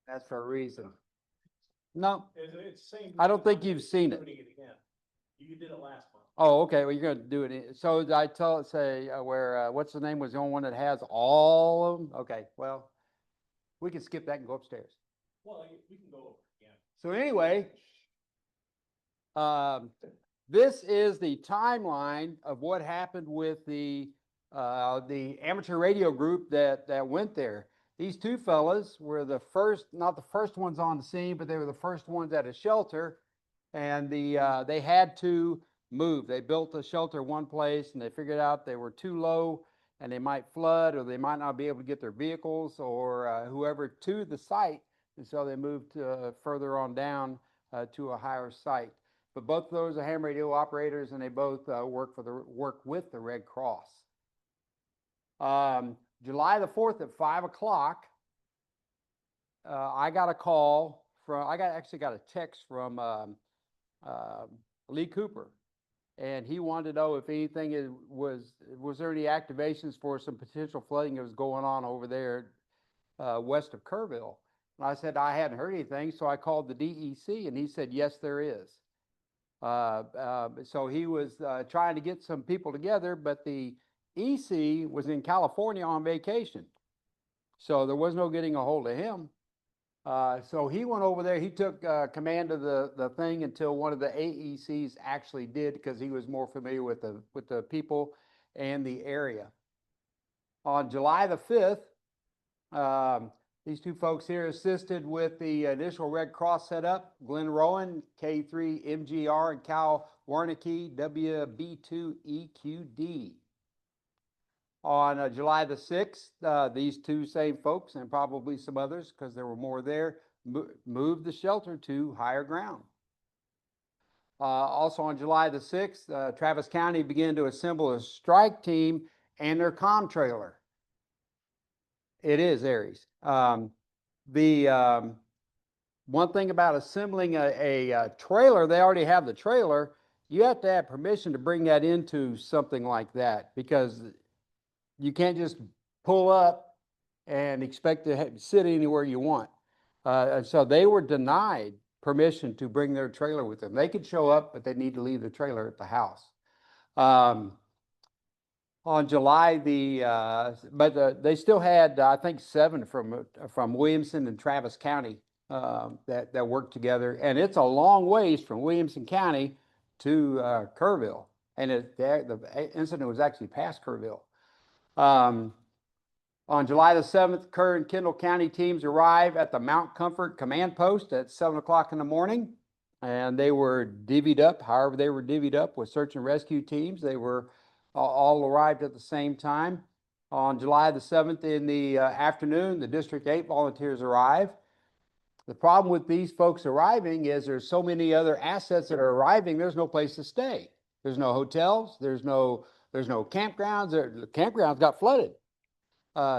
That's for a reason. No, It's the same. I don't think you've seen it. Doing again. You did it last month. Oh, okay, well, you're gonna do it. So I say where, what's the name was the only one that has all of them? Okay, well, we can skip that and go upstairs. Well, we can go over it again. So anyway, this is the timeline of what happened with the amateur radio group that went there. These two fellas were the first, not the first ones on the scene, but they were the first ones at a shelter, and they had to move. They built a shelter one place, and they figured out they were too low, and they might flood, or they might not be able to get their vehicles or whoever to the site, and so they moved further on down to a higher site. But both of those are ham radio operators, and they both work with the Red Cross. July the 4th at 5 o'clock, I got a call from, actually got a text from Lee Cooper, and he wanted to know if anything was there any activations for some potential flooding that was going on over there west of Kerrville. And I said I hadn't heard anything, so I called the DEC, and he said yes, there is. So he was trying to get some people together, but the EC was in California on vacation, so there was no getting a hold of him. So he went over there. He took command of the thing until one of the AECs actually did, because he was more familiar with the people and the area. On July the 5th, these two folks here assisted with the initial Red Cross setup. Glenn Rowan, K3 MGR, and Cal Warnicki, WB2EQD. On July the 6th, these two same folks, and probably some others, because there were more there, moved the shelter to higher ground. Also on July the 6th, Travis County began to assemble a strike team and their comm trailer. It is Aries. One thing about assembling a trailer, they already have the trailer. You have to have permission to bring that into something like that, because you can't just pull up and expect to sit anywhere you want. So they were denied permission to bring their trailer with them. They could show up, but they need to leave the trailer at the house. On July but they still had, I think, 7 from Williamson and Travis County that worked together, and it's a long ways from Williamson County to Kerrville, and the incident was actually past Kerrville. On July the 7th, Kerr and Kendall County teams arrived at the Mount Comfort command post at 7 o'clock in the morning, and they were divvied up. However, they were divvied up with search and rescue teams. They were all arrived at the same time. On July the 7th in the afternoon, the District 8 volunteers arrived. The problem with these folks arriving is there's so many other assets that are arriving, there's no place to stay. There's no hotels, there's no campgrounds. The campgrounds got flooded.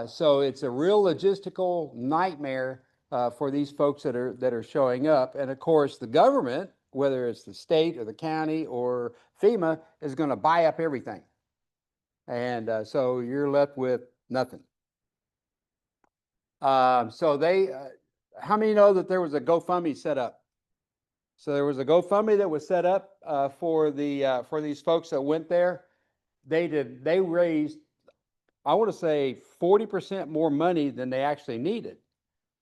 So it's a real logistical nightmare for these folks that are showing up. And of course, the government, whether it's the state or the county or FEMA, is going to buy up everything. And so you're left with nothing. So how many know that there was a GoFundMe set up? So there was a GoFundMe that was set up for these folks that went there. They raised, I want to say, 40% more money than they actually needed.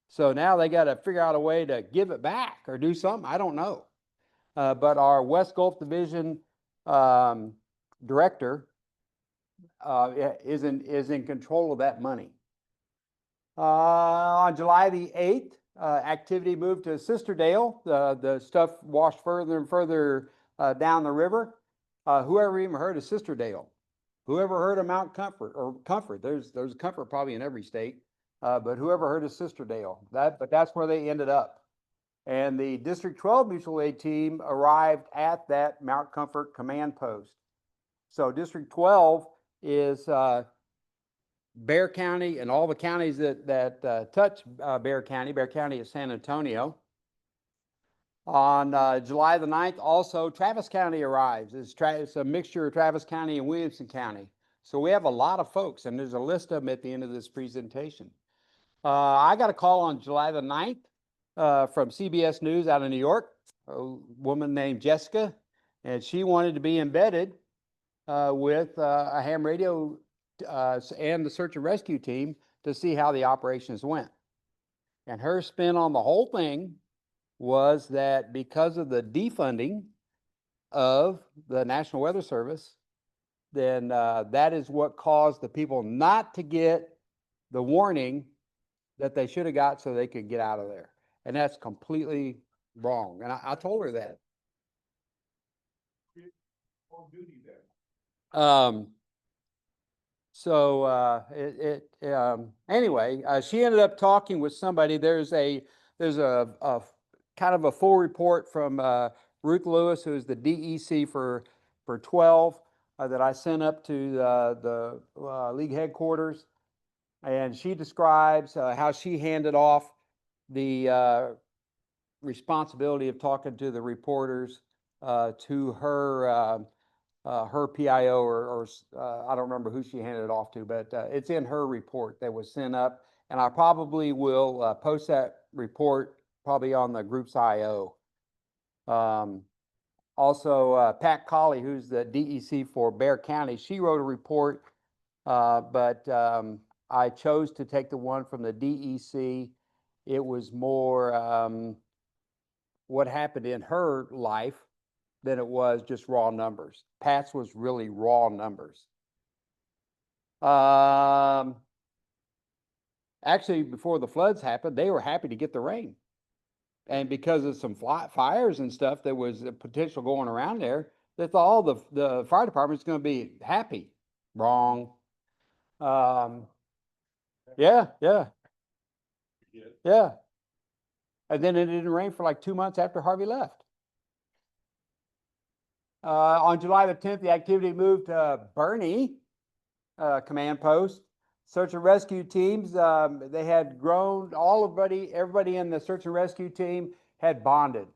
So now they got to figure out a way to give it back or do something. I don't know. But our West Gulf Division director is in control of that money. On July the 8th, activity moved to Sisterdale. The stuff washed further and further down the river. Whoever even heard of Sisterdale? Whoever heard of Mount Comfort or Comfort? There's Comfort probably in every state, but whoever heard of Sisterdale? But that's where they ended up. And the District 12 Mutual Aid team arrived at that Mount Comfort command post. So District 12 is Bexar County and all the counties that touch Bexar County. Bexar County is San Antonio. On July the 9th, also Travis County arrives. It's a mixture of Travis County and Williamson County. So we have a lot of folks, and there's a list of them at the end of this presentation. I got a call on July the 9th from CBS News out of New York, a woman named Jessica, and she wanted to be embedded with a ham radio and the search and rescue team to see how the operations went. And her spin on the whole thing was that because of the defunding of the National Weather Service, then that is what caused the people not to get the warning that they should have got so they could get out of there. And that's completely wrong. And I told her that. On duty there. Anyway, she ended up talking with somebody. There's a kind of a full report from Ruth Lewis, who's the DEC for 12, that I sent up to the league headquarters, and she describes how she handed off the responsibility of talking to the reporters to her PIO or I don't remember who she handed it off to, but it's in her report that was sent up, and I probably will post that report probably on the group's IO. Also, Pat Colley, who's the DEC for Bexar County, she wrote a report, but I chose to take the one from the DEC. It was more what happened in her life than it was just raw numbers. Pat's was really raw numbers. Actually, before the floods happened, they were happy to get the rain. And because of some fires and stuff, there was a potential going around there, they thought all the fire department's going to be happy. Wrong. Yeah. And then it didn't rain for like 2 months after Harvey left. On July the 10th, the activity moved to Bernie command post. Search and rescue teams, they had grown, everybody in the search and rescue team had bonded.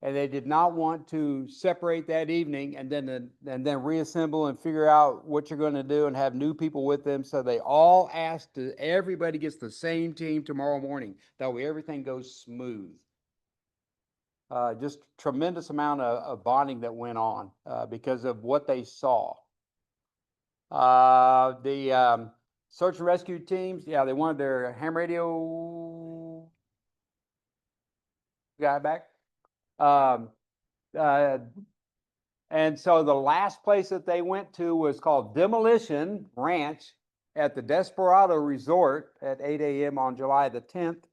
And they did not want to separate that evening and then reassemble and figure out what you're going to do and have new people with them. So they all asked everybody gets the same team tomorrow morning. That way everything goes smooth. Just tremendous amount of bonding that went on because of what they saw. The search and rescue teams, yeah, they wanted their ham radio guy back. And so the last place that they went to was called Demolition Ranch at the Desperado Resort at 8 a.m. on July the 10th.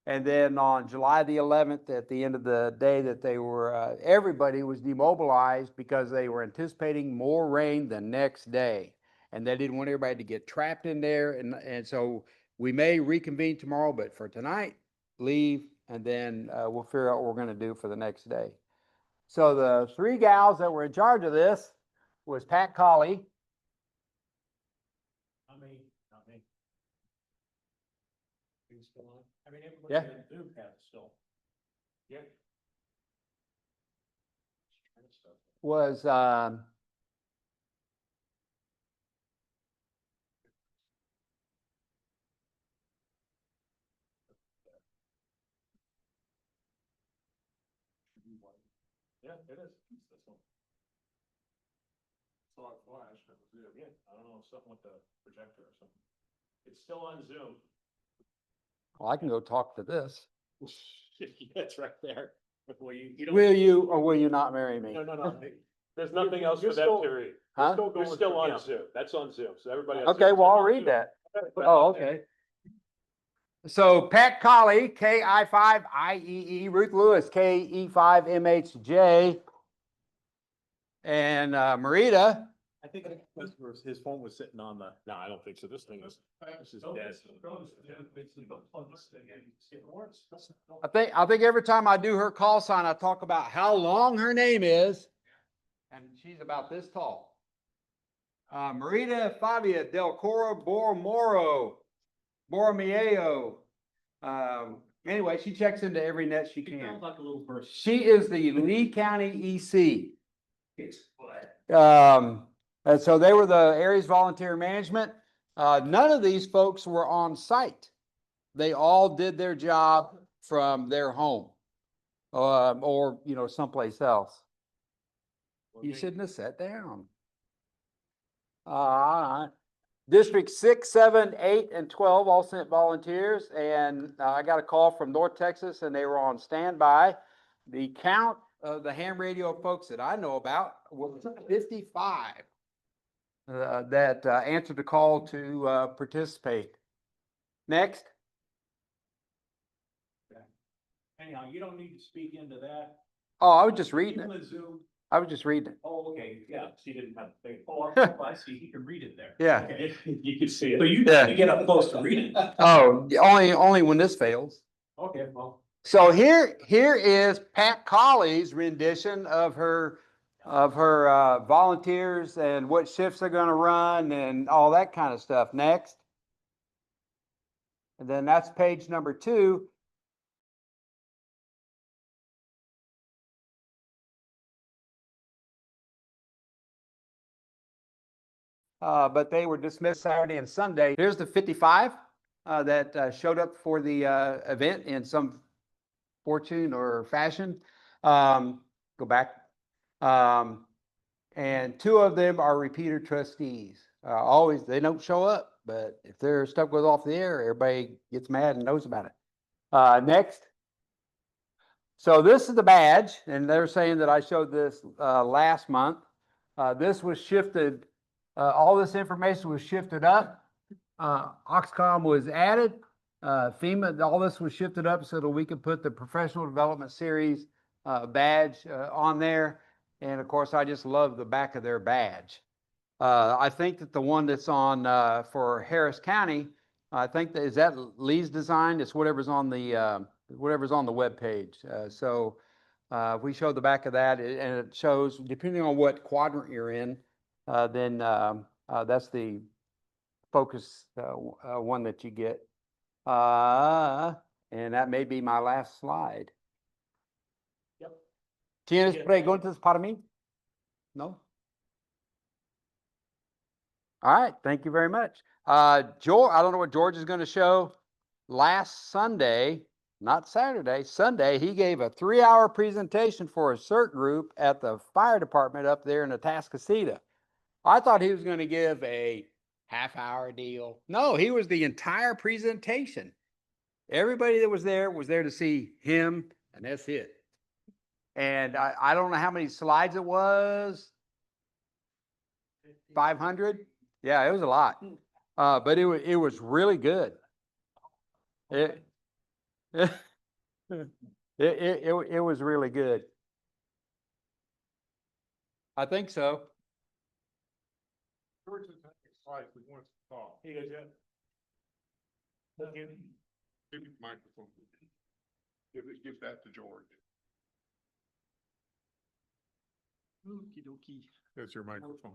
And then on July the 11th, at the end of the day, that they were, everybody was demobilized because they were anticipating more rain the next day. And they didn't want everybody to get trapped in there. And so we may reconvene tomorrow, but for tonight, leave, and then we'll figure out what we're going to do for the next day. So the three gals that were in charge of this was Pat Colley. Not me. Things still on? I mean, everybody Yeah. in Duke has still. Yeah. Was Yeah, it is. It's this one. Saw it flash. Yeah, I don't know, something with the projector or something. It's still on Zoom. well, I can go talk to this. Yeah, it's right there. Will you don't. Will you or will you not marry me? No. There's nothing else for You're that still- period. Huh? You're still on Zoom. That's on Zoom. So everybody. has Okay, Zoom. well, I'll read that. Oh, okay. So Pat Colley, K-I-5-I-E-E, Ruth Lewis, K-E-5-M-H-J, and Marita. I think his phone was sitting on the. No, I don't think so. This thing is. This is dead. I think every time I do her call sign, I talk about how long her name is, and she's about this tall. Marita Fabia Del Coro Borromeo. Anyway, she checks into every net she can. Like a little person. She is the Lee County EC. And so they were the area's volunteer management. None of these folks were on site. They all did their job from their home. Or, you know, someplace else. You shouldn't have sat down. District 6, 7, 8, and 12 all sent volunteers, and I got a call from North Texas, and they were on standby. The count of the ham radio folks that I know about was 55 that answered the call to participate. Next. Anyhow, you don't need to speak into that. Oh, I was just reading People it. in Zoom. I was just reading it. Oh, okay, yeah, so you didn't have to think, I see, you can read it there. Yeah. Okay, you can see it. So you Yeah. have to get up close to read it. Oh, only when this fails. Okay, well. So here is Pat Colley's rendition of her volunteers and what shifts they're going to run and all that kind of stuff. Next. And then that's page number 2. But they were dismissed Saturday and Sunday. Here's the 55 that showed up for the event in some fortune or fashion. Go back. And 2 of them are repeater trustees. Always, they don't show up, but if their stuff goes off the air, everybody gets mad and knows about it. Next. So this is the badge, and they're saying that I showed this last month. This was shifted. All this information was shifted up. Oxcom was added. FEMA, all this was shifted up so that we could put the professional development series badge on there. And of course, I just love the back of their badge. I think that the one that's on for Harris County, I think that is that Lee's design. It's whatever's on the web page. So if we show the back of that, and it shows depending on what quadrant you're in, then that's the focus one that you get. And that may be my last slide. Yep. ¿Tienes Yeah. preguntas para mí? No? All right, thank you very much. George, I don't know what George is going to show. Last Sunday, not Saturday, Sunday, he gave a 3-hour presentation for a CERT group at the fire department up there in Atascocita. I thought he was going to give a half-hour deal. No, he was the entire presentation. Everybody that was there to see him, and that's it. And I don't know how many slides it was. 500? Yeah, it was a lot. But it was really good. It was really good. I think so. George is slides, we want to talk. He goes, yeah. Okay. Give me the microphone. Give that to George. Okie dokie. That's your microphone.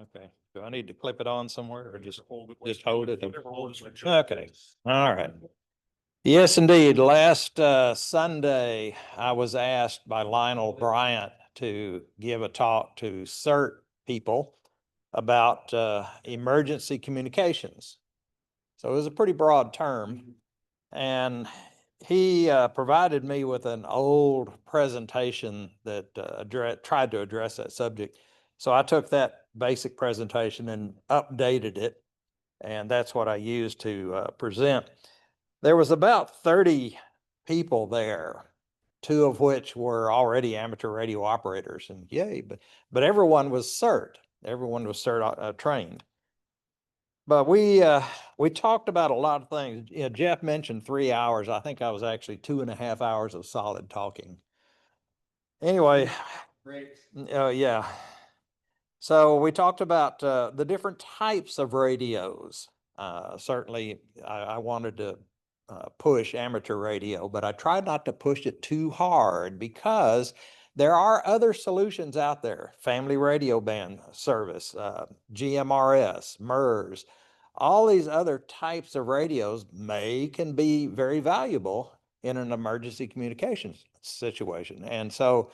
Okay, do I need to clip it on somewhere or just hold it? just hold it? Whatever holds it. Okay, all right. Yes, indeed. Last Sunday, I was asked by Lionel Bryant to give a talk to CERT people about emergency communications. So it was a pretty broad term. And he provided me with an old presentation that tried to address that subject. So I took that basic presentation and updated it, and that's what I used to present. There was about 30 people there, 2 of which were already amateur radio operators, and yay, but everyone was CERT. Everyone was CERT trained. But we talked about a lot of things. You know, Jeff mentioned 3 hours. I think I was actually 2.5 hours of solid talking. Anyway, yeah. So we talked about the different types of radios. Certainly, I wanted to push amateur radio, but I tried not to push it too hard because there are other solutions out there. Family radio band service, GMRS, MERS, all these other types of radios can be very valuable in an emergency communications situation. And so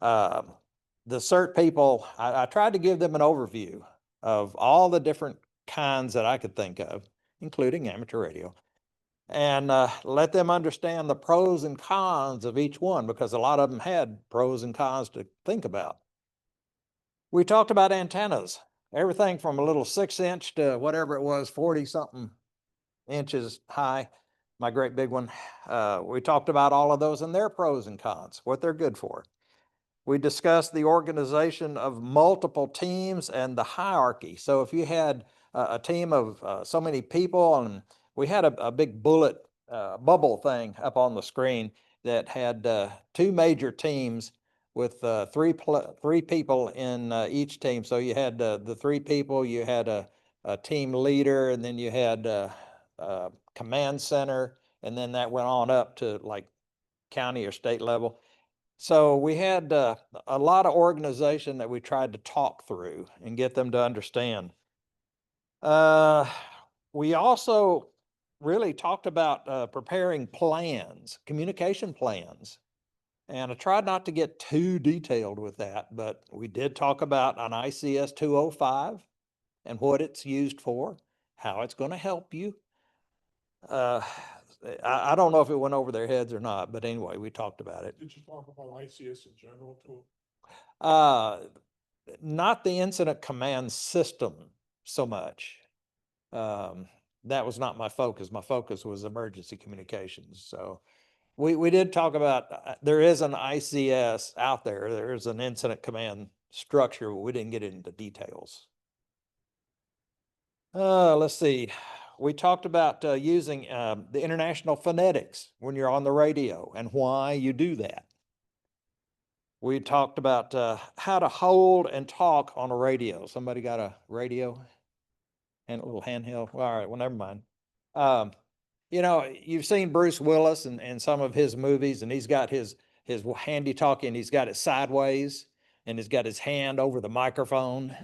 the CERT people, I tried to give them an overview of all the different kinds that I could think of, including amateur radio. and let them understand the pros and cons of each one, because a lot of them had pros and cons to think about. We talked about antennas, everything from a little 6-inch to whatever it was, 40-something inches high, my great big one. We talked about all of those and their pros and cons, what they're good for. We discussed the organization of multiple teams and the hierarchy. So if you had a team of so many people, and we had a big bullet bubble thing up on the screen that had 2 major teams with three people in each team. So you had the 3 people, you had a team leader, and then you had a command center, and then that went on up to like county or state level. So we had a lot of organization that we tried to talk through and get them to understand. We also really talked about preparing plans, communication plans. And I tried not to get too detailed with that, but we did talk about an ICS 205 and what it's used for, how it's going to help you. I don't know if it went over their heads or not, but anyway, we talked about it. Did you talk about ICS in general too? Not the incident command system so much. That was not my focus. My focus was emergency communications. So we did talk about, there is an ICS out there. There is an incident command structure, but we didn't get into details. Let's see. We talked about using the international phonetics when you're on the radio and why you do that. We talked about how to hold and talk on a radio. Somebody got a radio and a little handheld? Well, all right, well, never mind. You know, you've seen Bruce Willis and some of his movies, and he's got his handy talkie, and he's got it sideways, and he's got his hand over the microphone.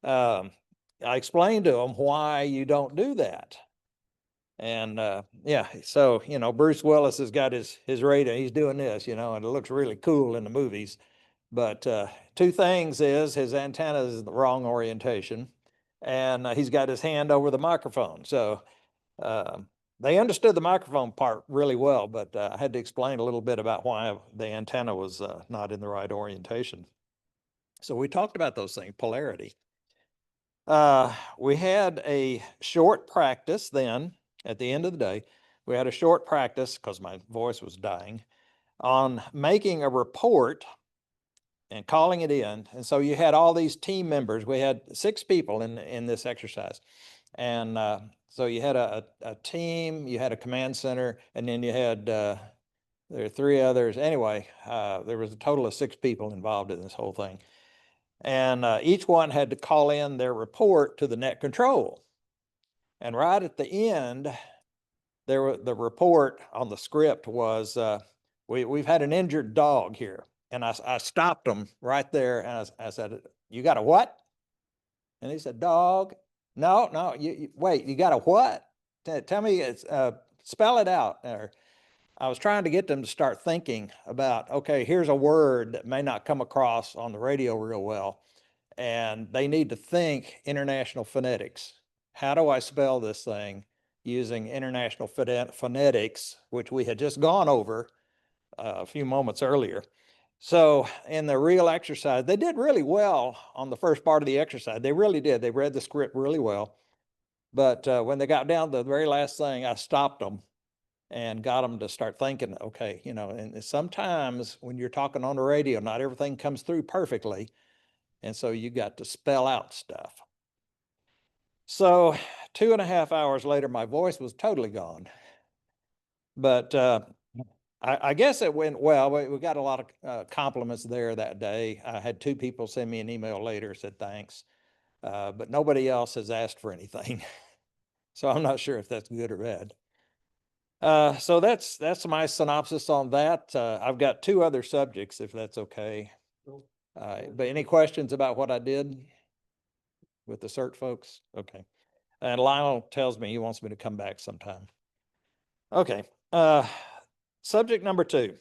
I explained to him why you don't do that. And yeah, so, you know, Bruce Willis has got his radio, he's doing this, you know, and it looks really cool in the movies. But 2 things is his antenna is the wrong orientation, and he's got his hand over the microphone. So they understood the microphone part really well, but I had to explain a little bit about why the antenna was not in the right orientation. So we talked about those things, polarity. We had a short practice then, at the end of the day, we had a short practice, because my voice was dying, on making a report and calling it in. And so you had all these team members. We had 6 people in this exercise. And so you had a team, you had a command center, and then you had, there were 3 others. Anyway, there was a total of 6 people involved in this whole thing. And each one had to call in their report to the net control. And right at the end, the report on the script was, we've had an injured dog here. And I stopped them right there, and I said, "You got a what?" And he said, "Dog." No, wait, you got a what? Tell me, spell it out. Or I was trying to get them to start thinking about, okay, here's a word that may not come across on the radio real well, and they need to think international phonetics. How do I spell this thing using international phonetics, which we had just gone over a few moments earlier. So in the real exercise, they did really well on the first part of the exercise. They really did. They read the script really well. But when they got down to the very last thing, I stopped them and got them to start thinking, okay, you know, and sometimes when you're talking on the radio, not everything comes through perfectly. And so you got to spell out stuff. So 2.5 hours later, my voice was totally gone. But I guess it went well. We got a lot of compliments there that day. I had 2 people send me an email later, said thanks, but nobody else has asked for anything. So I'm not sure if that's good or bad. So that's my synopsis on that. I've got 2 other subjects, if that's okay. But any questions about what I did with the CERT folks? Okay. And Lionel tells me he wants me to come back sometime. Okay. Subject number 2.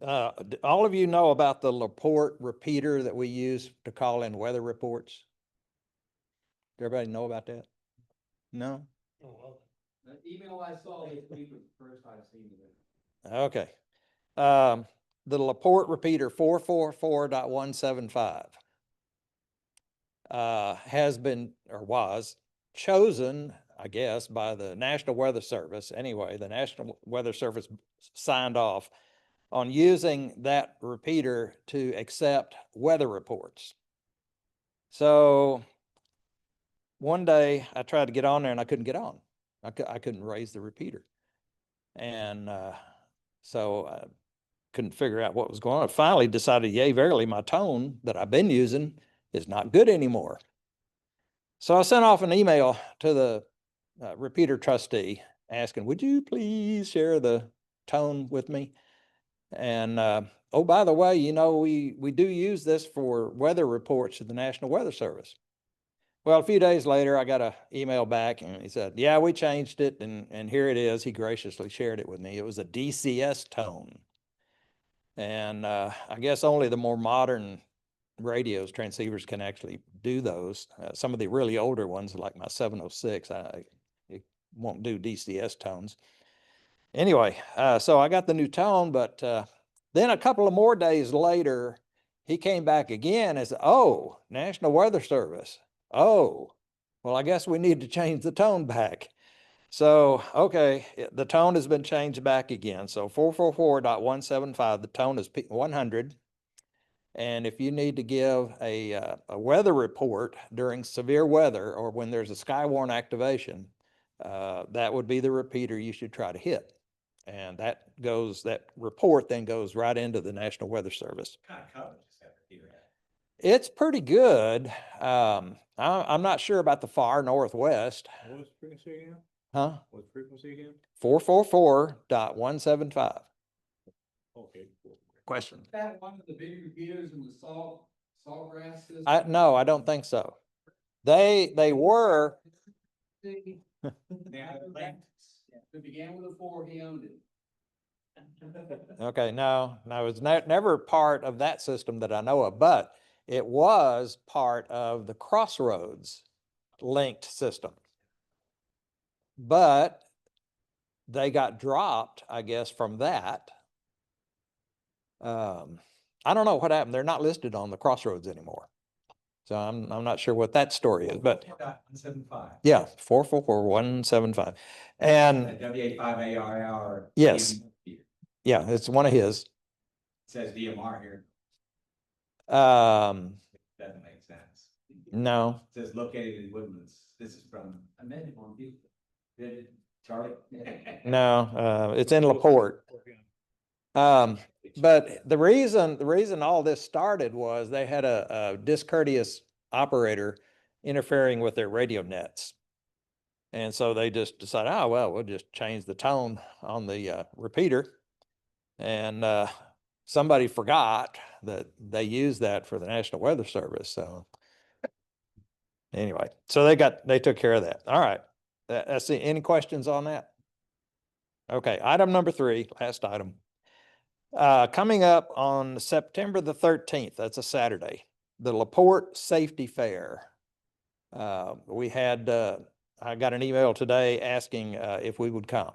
All of you know about the Laporte repeater that we use to call in weather reports? Everybody know about that? No? The email I saw this week was the first I've seen it. Okay. The Laporte repeater 444.175 has been, or was, chosen, I guess, by the National Weather Service. Anyway, the National Weather Service signed off on using that repeater to accept weather reports. So one day I tried to get on there and I couldn't get on. I couldn't raise the repeater. And so I couldn't figure out what was going on. I finally decided, yay, verily, my tone that I've been using is not good anymore. So I sent off an email to the repeater trustee asking, would you please share the tone with me? And oh, by the way, you know, we do use this for weather reports to the National Weather Service. Well, a few days later, I got an email back and he said, yeah, we changed it. And here it is. He graciously shared it with me. It was a DCS tone. And I guess only the more modern radios, transceivers can actually do those. Some of the really older ones, like my 706, it won't do DCS tones. Anyway, so I got the new tone, but then a couple of more days later, he came back again and said, oh, National Weather Service. Oh, well, I guess we need to change the tone back. So, okay, the tone has been changed back again. So 444.175, the tone is 100. And if you need to give a weather report during severe weather or when there's a Skywarn activation, that would be the repeater you should try to hit. And that report then goes right into the National Weather Service. What kind of coverage is that repeater at? It's pretty good. I'm not sure about the far northwest. What was the frequency again? Huh? What frequency again? 444.175. Okay. Cool. Question. Is that one of the big repeaters in the Saltgrass system? No, I don't think so. They were. They began with a 4, he owned it. Okay, no, it's never part of that system that I know of, but it was part of the Crossroads linked system. But they got dropped, I guess, from that. I don't know what happened. They're not listed on the Crossroads anymore. So I'm not sure what that story is, but 175. yeah, 444.175. And WA5ARR. Yes. It yeah, it's one of his. says DMR here. Um, Doesn't make sense. no, It says located in Woodlands. This is from. I met him on Houston. Did it, Charlie? no, it's in LaPorte. But the reason all this started was they had a discourteous operator interfering with their radio nets. And so they just decided, oh, well, we'll just change the tone on the repeater. And somebody forgot that they used that for the National Weather Service. So anyway, so they took care of that. All right. That's it. Any questions on that? Okay, item number 3, last item. Coming up on September the 13th, that's a Saturday, the LaPorte Safety Fair. I got an email today asking if we would come.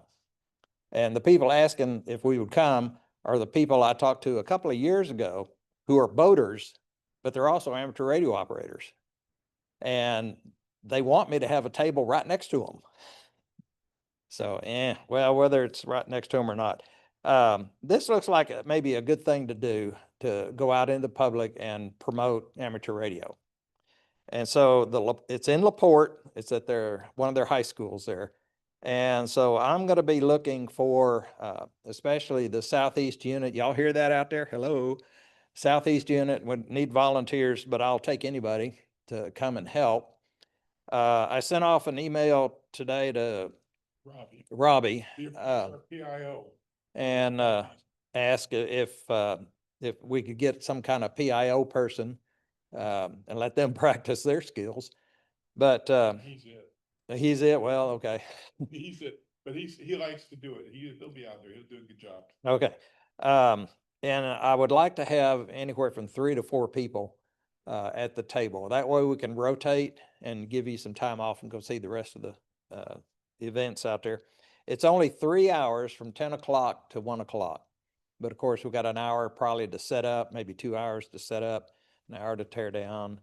And the people asking if we would come are the people I talked to a couple of years ago who are boaters, but they're also amateur radio operators. And they want me to have a table right next to them. So, well, whether it's right next to them or not. This looks like maybe a good thing to do to go out into the public and promote amateur radio. And so it's in LaPorte. It's at one of their high schools there. And so I'm going to be looking for, especially the Southeast unit. Y'all hear that out there? Hello. Southeast unit would need volunteers, but I'll take anybody to come and help. I sent off an email today to Robbie. PIO. And ask if we could get some kind of PIO person and let them practice their skills. But he's it. Well, okay. He's it, but he likes to do it. He'll be out there. He'll do a good job. Okay. And I would like to have anywhere from 3 to 4 people at the table. That way we can rotate and give you some time off and go see the rest of the events out there. It's only 3 hours from 10 o'clock to 1 o'clock. But of course, we got an hour probably to set up, maybe 2 hours to set up, an hour to tear down.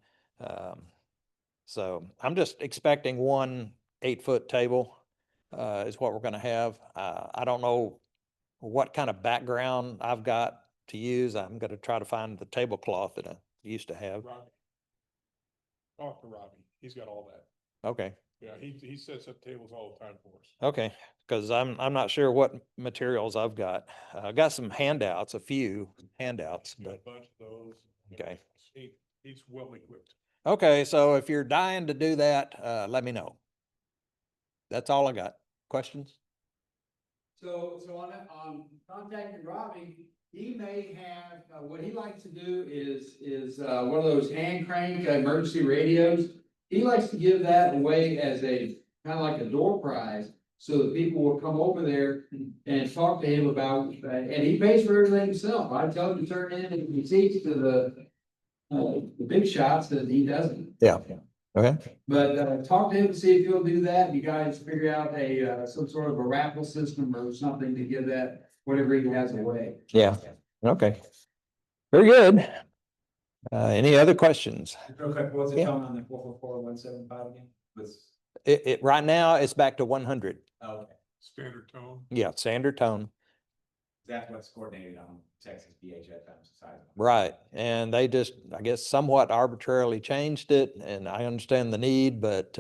So I'm just expecting 1 8-foot table is what we're going to have. I don't know what kind of background I've got to use. I'm going to try to find the tablecloth that I used to have. Robbie. Talk to Robbie. He's got all that. Okay. Yeah, he sets up tables all the time for us. Okay, because I'm not sure what materials I've got. I've got some handouts, a few handouts, He's got but a bunch of those. okay. He's well equipped. Okay, so if you're dying to do that, let me know. That's all I got. Questions? So on that, contacting Robbie, he may have, what he likes to do is one of those hand crank emergency radios. He likes to give that away as a, kind of like a door prize, so that people will come over there and talk to him about, and he pays for everything himself. I tell him to turn in receipts to the big shots that he doesn't. Yeah. Okay. But talk to him and see if he'll do that. You guys figure out some sort of a raffle system or something to give that, whatever he has away. Yeah. Okay. Very good. Any other questions? Real quick, what's it Yeah. coming on the 444-175 again? Was, It right now it's back to 100. oh, okay, Standard tone. Yeah, standard tone. that's what's coordinated on Texas BHF size. Right. And they just, I guess, somewhat arbitrarily changed it, and I understand the need, but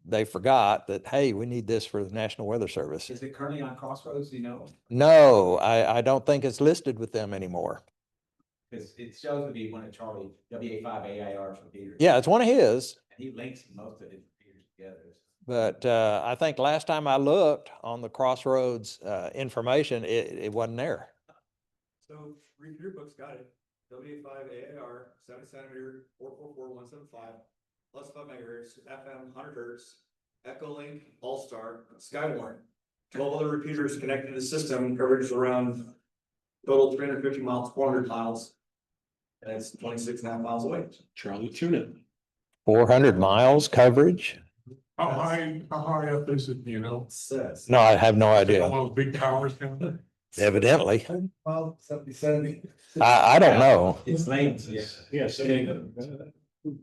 they forgot that, hey, we need this for the National Weather Service. Is it currently on Crossroads, do you know? No, I don't think it's listed with them anymore. Because it shows to be one of Charlie, WA5AIR's repeaters. Yeah, it's one of his, And he links most of his repeaters together. but I think last time I looked on the Crossroads information, it wasn't there. So repeater book's got it, WA5AIR, 7 centimeter, 444-175, plus 5 megahertz, FM 100 hertz, Echolink, All-Star, Skywarn. 12 other repeaters connected to the system, coverage around total 350 miles, 400 miles. And it's 26.5 miles away. Charlie Tuna. 400 miles coverage? How high up is it, you know? Says. No, I have no Is it idea. one of those big towers down there? Evidently. Well, 70. I don't know. It's linked, yeah. Yes. Oh,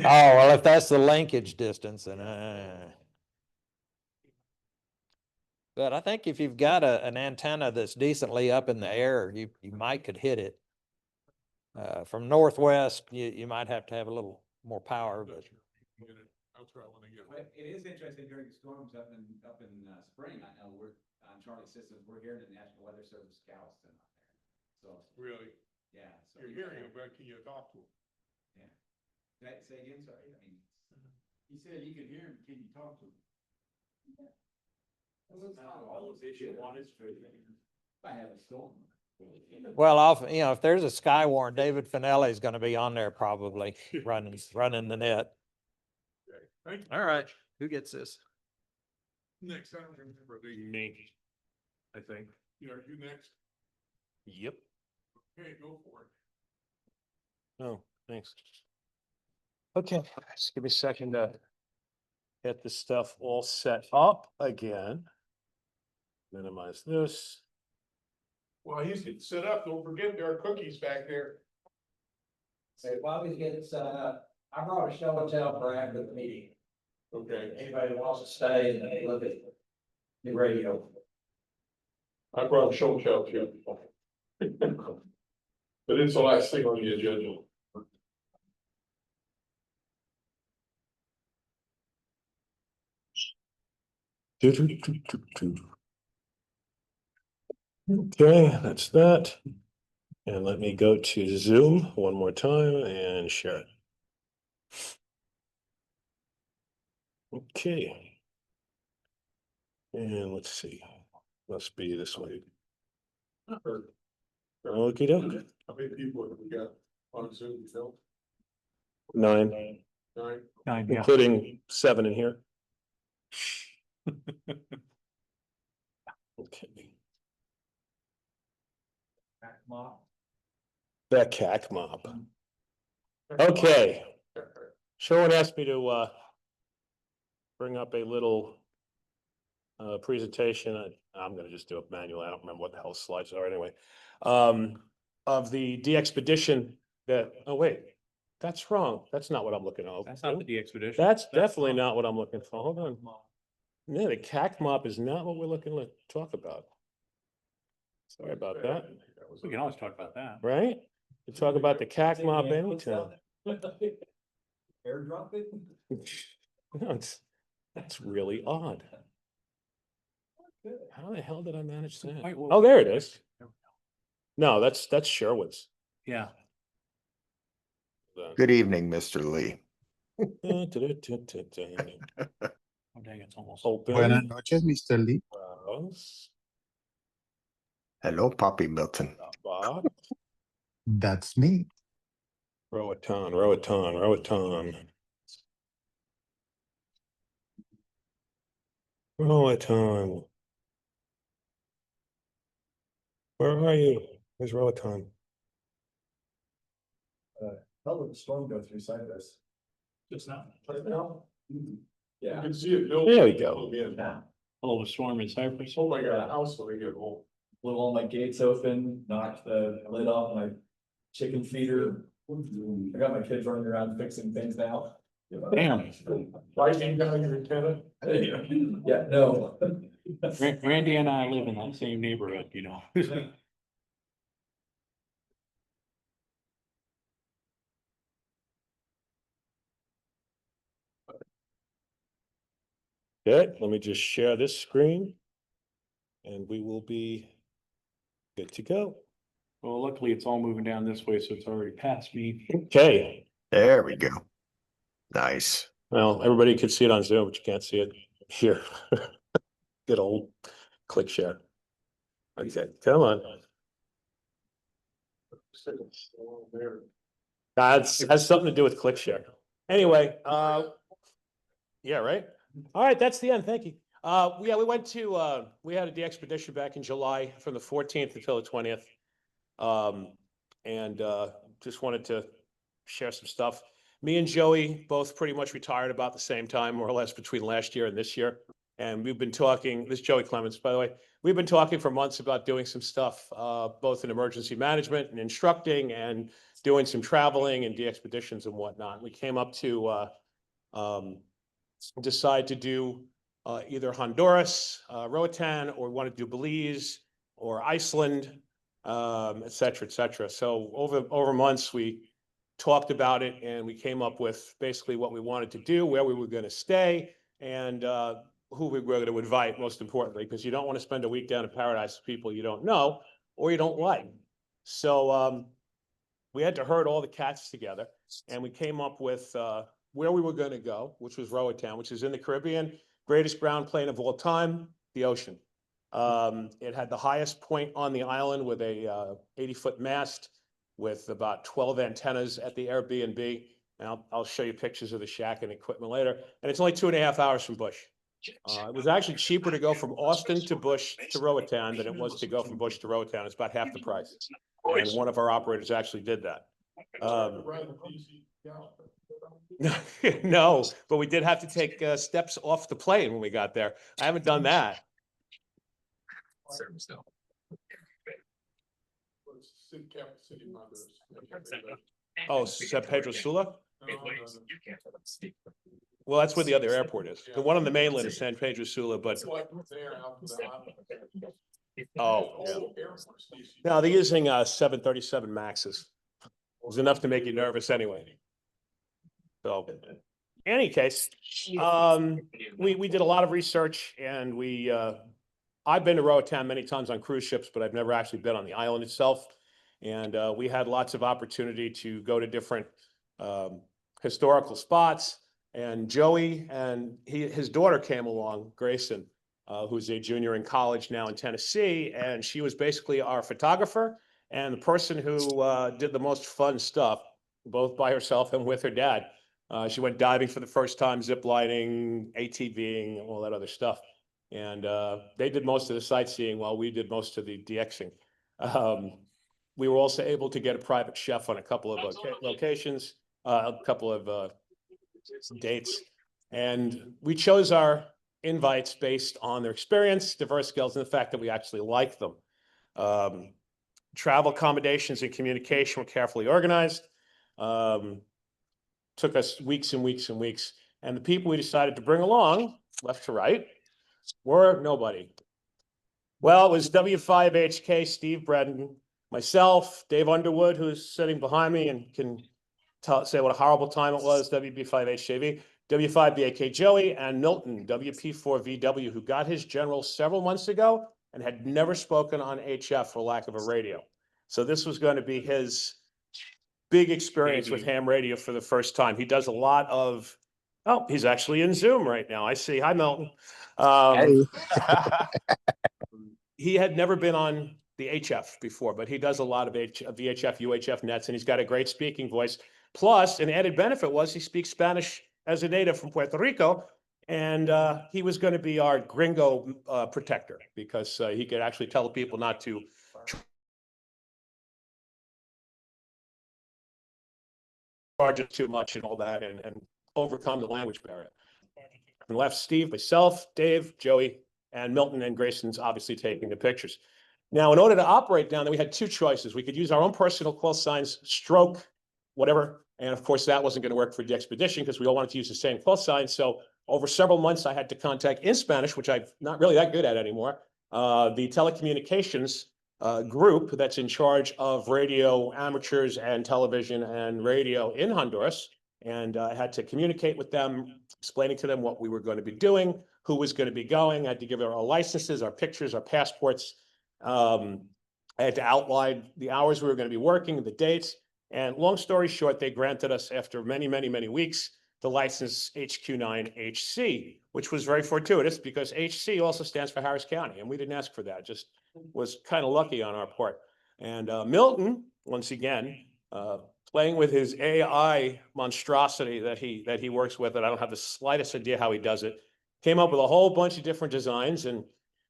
well, if that's the linkage distance, then but I think if you've got an antenna that's decently up in the air, you might could hit it. From northwest, you might have to have a little more power, but I'll try when I get home. But it is interesting during the storms up in spring, I know we're on Charlie systems, we're hearing the National Weather Service Galveston out there. So, Really? yeah. So You're hearing it, but can you talk to him? Say again, sorry, I mean. He said you could hear him, can you talk to him? All those issues wanted to. I have a storm. well, if there's a Skywarn, David Finelli is going to be on there probably running the net. Okay. Thank you. All right, who gets this? Next, I don't remember the. Me, I think. Are you next? Yep. Okay, go for it. Oh, thanks. Okay, just give me a second to get this stuff all set up again. Minimize this. Well, he's getting set up. Don't forget there are cookies back there. Say, while we get set up, I brought a show and tell for after the meeting. Okay. Anybody that wants to stay and look at the radio. I brought a show too. But it's the last thing on the agenda. Okay, that's that. And let me go to Zoom one more time and share it. Okay. And let's see, must be this way. Okey doke. How many people have we got on Zoom, Phil? 9, 9? including 7 in here. Okay. The CAC mob. Okay. Sherwin asked me to bring up a little presentation, I'm gonna just do it manually, I don't remember what the hell slides are anyway. Of the D-Expedition that, oh wait, that's wrong, that's not what I'm looking at. That's not the D-Expedition. That's definitely not what I'm looking for, hold on. No, the CAC mop is not what we're looking to talk about. Sorry about that, We can always talk about that. right? We talk about the CAC mop anytime. Airdrop it? No, that's really odd. How the hell did I manage that? Wait, well- Oh, there it is. No, that's Sherwood's. Yeah. Good evening, Mr. Lee. Oh, dang, it's almost. Buenas Open. noches, Mr. Lee. Browse, Hello, Poppy Milton. Bob, That's me. Roatan, Roatan, Roatan. Roatan. Where are you? Where's Roatan? How did the storm go through Cypress? Just now. Yeah. can see it built. There we go. Hello, a storm in Cyprus. Oh my God, house will get old. Blew all my gates open, knocked the lid off my chicken feeder. I got my kids running around fixing things now. Damn. Lightning down your antenna. Yeah, no. Randy and I live in that same neighborhood, you know. Good, let me just share this screen. And we will be good to go. Well, luckily it's all moving down this way, so it's already past me. Okay, There we go. Nice. well, everybody could see it on Zoom, but you can't see it here. Good old click share. Okay, come on. That's has something to do with click share. Anyway, yeah, right? All right, that's the end. Thank you. Yeah, we went to, we had a D-Expedition back in July from the 14th until the 20th. And just wanted to share some stuff. Me and Joey both pretty much retired about the same time, more or less between last year and this year. And we've been talking, this is Joey Clements, by the way, we've been talking for months about doing some stuff, both in emergency management and instructing and doing some traveling and D-Expeditions and whatnot. We came up to decide to do either Honduras, Roatan, or we want to do Belize or Iceland, et cetera, et cetera. So over months, we talked about it and we came up with basically what we wanted to do, where we were going to stay, and who we were going to invite, most importantly, because you don't want to spend a week down in paradise with people you don't know or you don't like. So we had to herd all the cats together and we came up with where we were going to go, which was Roatan, which is in the Caribbean, greatest ground plane of all time, the ocean. It had the highest point on the island with a 80-foot mast with about 12 antennas at the Airbnb. And I'll show you pictures of the shack and equipment later. And it's only 2.5 hours from Bush. It was actually cheaper to go from Austin to Bush to Roatan than it was to go from Bush to Roatan. It's about half the price. And one of our operators actually did that. No, but we did have to take steps off the plane when we got there. I haven't done that. Oh, San Pedro Sula? Well, that's where the other airport is. The one on the mainland is San Pedro Sula, but oh, yeah. No, they're using 737 Maxes. It was enough to make you nervous anyway. So, in any case, we did a lot of research and I've been to Roatan many times on cruise ships, but I've never actually been on the island itself. And we had lots of opportunity to go to different historical spots. And Joey and his daughter came along, Grayson, who's a junior in college now in Tennessee. And she was basically our photographer and the person who did the most fun stuff, both by herself and with her dad. She went diving for the first time, zip lining, ATVing, all that other stuff. And they did most of the sightseeing while we did most of the DXing. We were also able to get a private chef on a couple of locations, a couple of dates. And we chose our invites based on their experience, diverse skills, and the fact that we actually like them. Travel accommodations and communication were carefully organized. Took us weeks and weeks and weeks. And the people we decided to bring along, left to right, were nobody. Well, it was W5HK, Steve Bredden, myself, Dave Underwood, who's sitting behind me and can say what a horrible time it was, WB5HJV, W5BAK Joey, and Milton, WP4VW, who got his general several months ago and had never spoken on HF for lack of a radio. So this was going to be his big experience with ham radio for the first time. He does a lot of, oh, he's actually in Zoom right now. I see. Hi, Milton. He had never been on the HF before, but he does a lot of VHF, UHF nets, and he's got a great speaking voice. Plus, an added benefit was he speaks Spanish as a native from Puerto Rico, and he was going to be our gringo protector because he could actually tell people not to charge it too much and all that, and overcome the language barrier. And left Steve, myself, Dave, Joey, and Milton and Grayson's obviously taking the pictures. Now, in order to operate down there, we had two choices. We could use our own personal call signs, stroke, whatever. And of course, that wasn't going to work for the expedition because we all wanted to use the same call sign. So over several months, I had to contact in Spanish, which I'm not really that good at anymore, the telecommunications group that's in charge of radio amateurs and television and radio in Honduras. And I had to communicate with them, explaining to them what we were going to be doing, who was going to be going. I had to give her our licenses, our pictures, our passports. I had to outline the hours we were going to be working, the dates. And long story short, they granted us, after many, many, many weeks, the license HQ9HC, which was very fortuitous because HC also stands for Harris County. And we didn't ask for that, just was kind of lucky on our part. And Milton, once again, playing with his AI monstrosity that he works with, and I don't have the slightest idea how he does it, came up with a whole bunch of different designs, and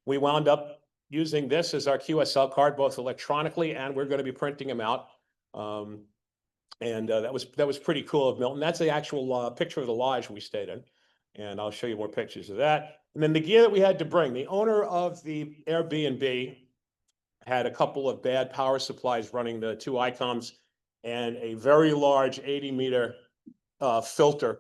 we wound up using this as our QSL card, both electronically, and we're going to be printing them out. That was pretty cool of Milton. That's the actual picture of the lodge we stayed in, and I'll show you more pictures of that. And then the gear that we had to bring, the owner of the Airbnb had a couple of bad power supplies running the two ICOMs and a very large 80-meter filter,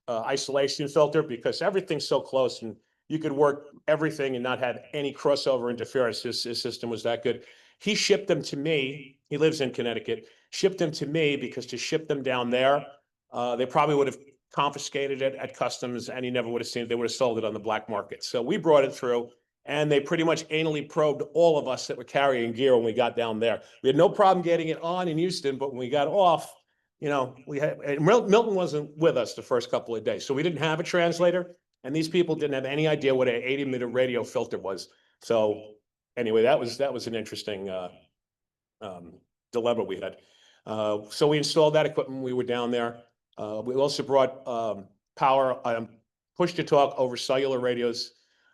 isolation filter, because everything's so close and you could work everything and not have any crossover interference. His system was that good. He shipped them to me. He lives in Connecticut. Shipped them to me because to ship them down there, they probably would have confiscated it at customs, and he never would have seen it. They would have sold it on the black market. So we brought it through, and they pretty much anally probed all of us that were carrying gear when we got down there. We had no problem getting it on in Houston, but when we got off, you know, Milton wasn't with us the first couple of days, so we didn't have a translator, and these people didn't have any idea what an 80-meter radio filter was. So anyway, that was an interesting dilemma we had. So we installed that equipment when we were down there. We also brought power, push-to-talk over cellular radios.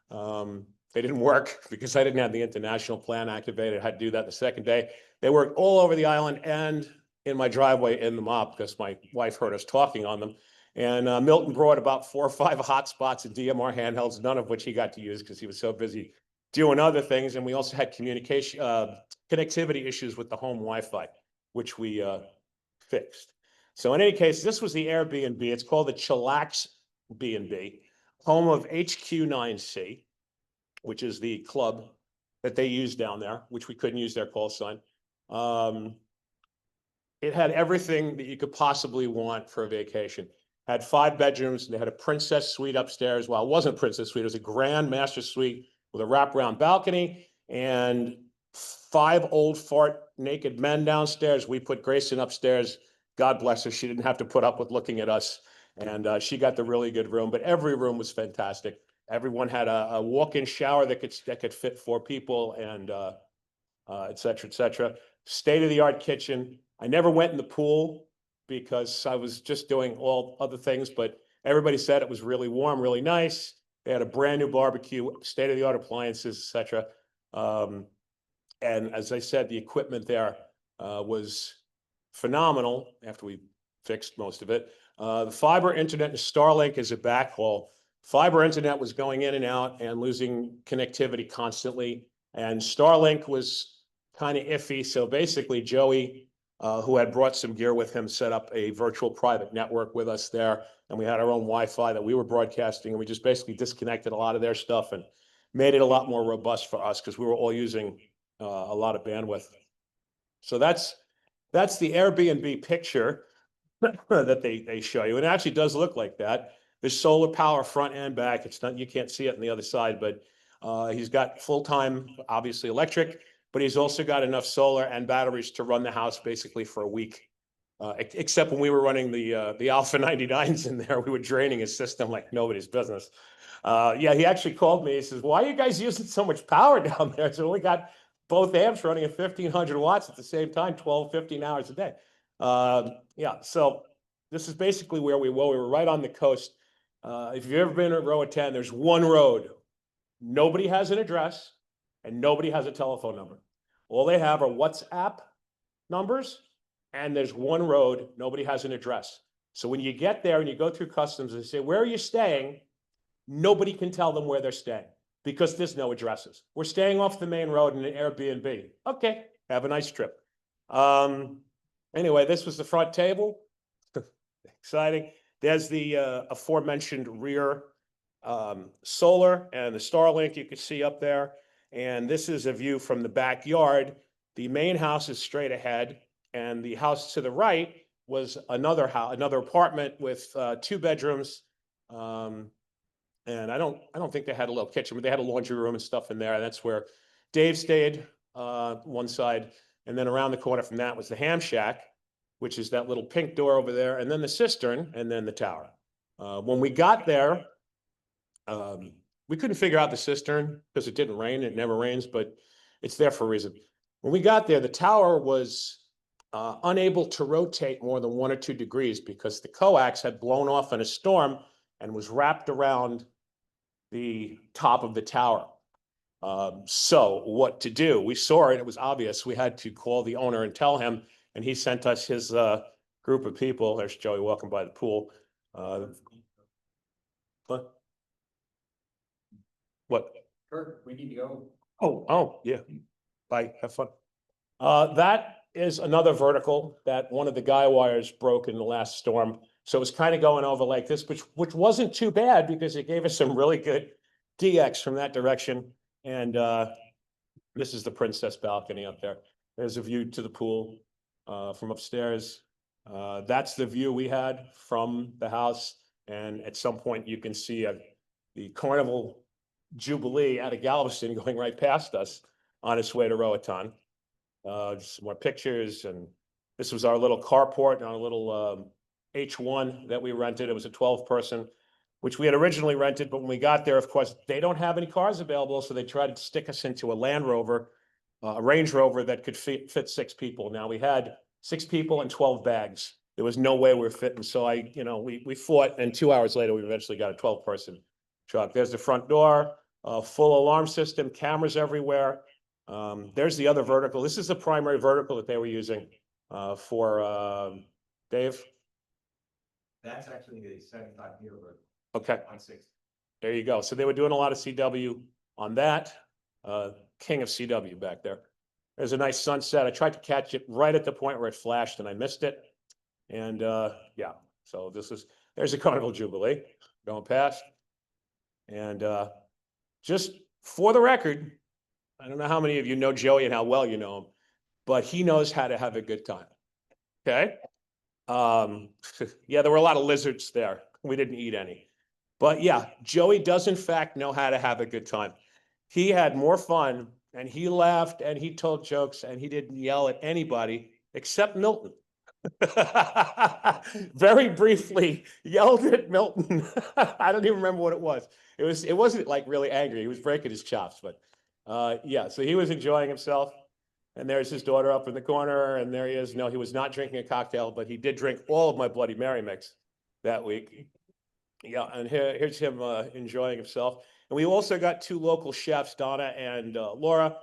They didn't work because I didn't have the international plan activated. I had to do that the second day. They worked all over the island and in my driveway in the mop because my wife heard us talking on them. And Milton brought about 4 or 5 hotspots and DMR handhelds, none of which he got to use because he was so busy doing other things. And we also had communication, connectivity issues with the home Wi-Fi, which we fixed. So in any case, this was the Airbnb. It's called the Chillax B&B, home of HQ9C, which is the club that they use down there, which we couldn't use their call sign. It had everything that you could possibly want for a vacation. Had 5 bedrooms, and they had a princess suite upstairs. Well, it wasn't a princess suite, it was a grand master suite with a wraparound balcony and 5 old fart naked men downstairs. We put Grayson upstairs. God bless her. She didn't have to put up with looking at us. And she got the really good room, but every room was fantastic. Everyone had a walk-in shower that could fit 4 people, and et cetera, et cetera. State-of-the-art kitchen. I never went in the pool because I was just doing all other things, but everybody said it was really warm, really nice. They had a brand new barbecue, state-of-the-art appliances, et cetera. And as I said, the equipment there was phenomenal after we fixed most of it. The fiber internet and Starlink is a backhaul. fiber internet was going in and out and losing connectivity constantly. And Starlink was kind of iffy. So basically, Joey, who had brought some gear with him, set up a virtual private network with us there. And we had our own Wi-Fi that we were broadcasting, and we just basically disconnected a lot of their stuff and made it a lot more robust for us because we were all using a lot of bandwidth. So that's the Airbnb picture that they show you. And it actually does look like that. There's solar power front and back. It's not, you can't see it on the other side, but he's got full-time, obviously electric, but he's also got enough solar and batteries to run the house basically for a week. Except when we were running the Alpha 99s in there, we were draining his system like nobody's business. Yeah, he actually called me. He says, "Why are you guys using so much power down there?" So we got both amps running at 1,500 watts at the same time, 12, 15 hours a day. Yeah, so this is basically where we were. We were right on the coast. If you've ever been at Roatan, there's one road. Nobody has an address and nobody has a telephone number. All they have are WhatsApp numbers, and there's one road. Nobody has an address. So when you get there and you go through customs and say, "Where are you staying?" Nobody can tell them where they're staying because there's no addresses. "We're staying off the main road in an Airbnb." Okay, have a nice trip. Anyway, this was the front table. Exciting. There's the aforementioned rear solar and the Starlink you can see up there. And this is a view from the backyard. The main house is straight ahead, and the house to the right was another house, another apartment with 2 bedrooms. And I don't think they had a little kitchen, but they had a laundry room and stuff in there. And that's where Dave stayed, one side. And then around the corner from that was the ham shack, which is that little pink door over there, and then the cistern, and then the tower. When we got there, we couldn't figure out the cistern because it didn't rain. It never rains, but it's there for a reason. When we got there, the tower was unable to rotate more than 1 or 2 degrees because the coax had blown off in a storm and was wrapped around the top of the tower. So what to do? We saw it. It was obvious. We had to call the owner and tell him, and he sent us his group of people. There's Joey walking by the pool. What? Kurt, we need to go. Oh, yeah. Bye. Have fun. That is another vertical that one of the guy wires broke in the last storm. So it was kind of going over like this, which wasn't too bad because it gave us some really good DX from that direction. And this is the princess balcony up there. There's a view to the pool from upstairs. That's the view we had from the house. And at some point you can see the Carnival Jubilee out of Galveston going right past us on its way to Roatan. Some more pictures. And this was our little carport and our little H1 that we rented. It was a 12-person, which we had originally rented, but when we got there, of course, they don't have any cars available, so they tried to stick us into a Land Rover, a Range Rover that could fit 6 people. Now, we had 6 people and 12 bags. There was no way we were fitting, so we fought, and 2 hours later, we eventually got a 12-person truck. There's the front door, full alarm system, cameras everywhere. There's the other vertical. This is the primary vertical that they were using for Dave. That's actually the 75 meter road. Okay, 160. there you go. So they were doing a lot of CW on that. King of CW back there. There's a nice sunset. I tried to catch it right at the point where it flashed and I missed it. And yeah, so there's a Carnival Jubilee going past. And just for the record, I don't know how many of you know Joey and how well you know him, but he knows how to have a good time. Okay. Yeah, there were a lot of lizards there. We didn't eat any. But yeah, Joey does in fact know how to have a good time. He had more fun and he laughed and he told jokes and he didn't yell at anybody except Milton. Very briefly yelled at Milton. I don't even remember what it was. It wasn't like really angry. He was breaking his chops, but yeah, so he was enjoying himself. And there's his daughter up in the corner, and there he is. No, he was not drinking a cocktail, but he did drink all of my Bloody Mary mix that week. Yeah, and here's him enjoying himself. And we also got 2 local chefs, Donna and Laura.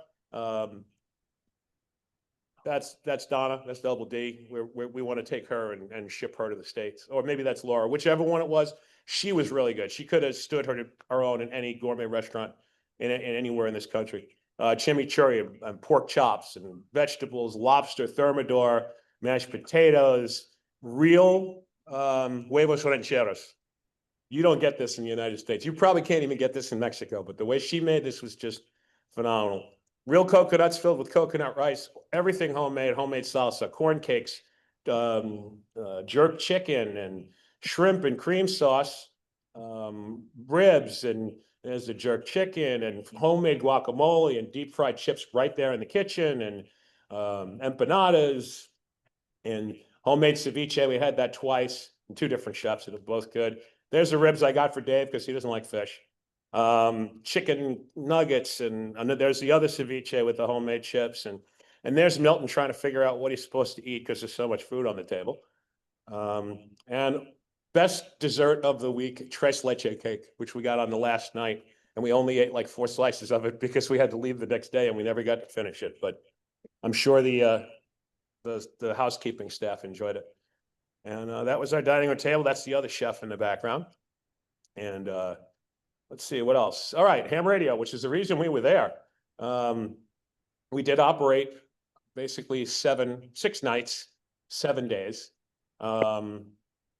That's Donna, that's Double D. We want to take her and ship her to the States, or maybe that's Laura, whichever one it was. She was really good. She could have stood her own in any gourmet restaurant in anywhere in this country. Chimichurri and pork chops and vegetables, lobster, thermidor, mashed potatoes, real huevos rancheros. You don't get this in the United States. You probably can't even get this in Mexico, but the way she made this was just phenomenal. Real coconuts filled with coconut rice, everything homemade salsa, corn cakes, jerk chicken and shrimp and cream sauce, ribs, and there's the jerk chicken and homemade guacamole and deep fried chips right there in the kitchen, and empanadas and homemade ceviche. We had that twice from 2 different chefs. It was both good. There's the ribs I got for Dave because he doesn't like fish. Chicken nuggets, and there's the other ceviche with the homemade chips, and there's Milton trying to figure out what he's supposed to eat because there's so much food on the table. And best dessert of the week, tres leche cake, which we got on the last night, and we only ate like 4 slices of it because we had to leave the next day and we never got to finish it. But I'm sure the housekeeping staff enjoyed it. And that was our dining room table. That's the other chef in the background. And let's see what else. All right, ham radio, which is the reason we were there. We did operate basically 6 nights, 7 days.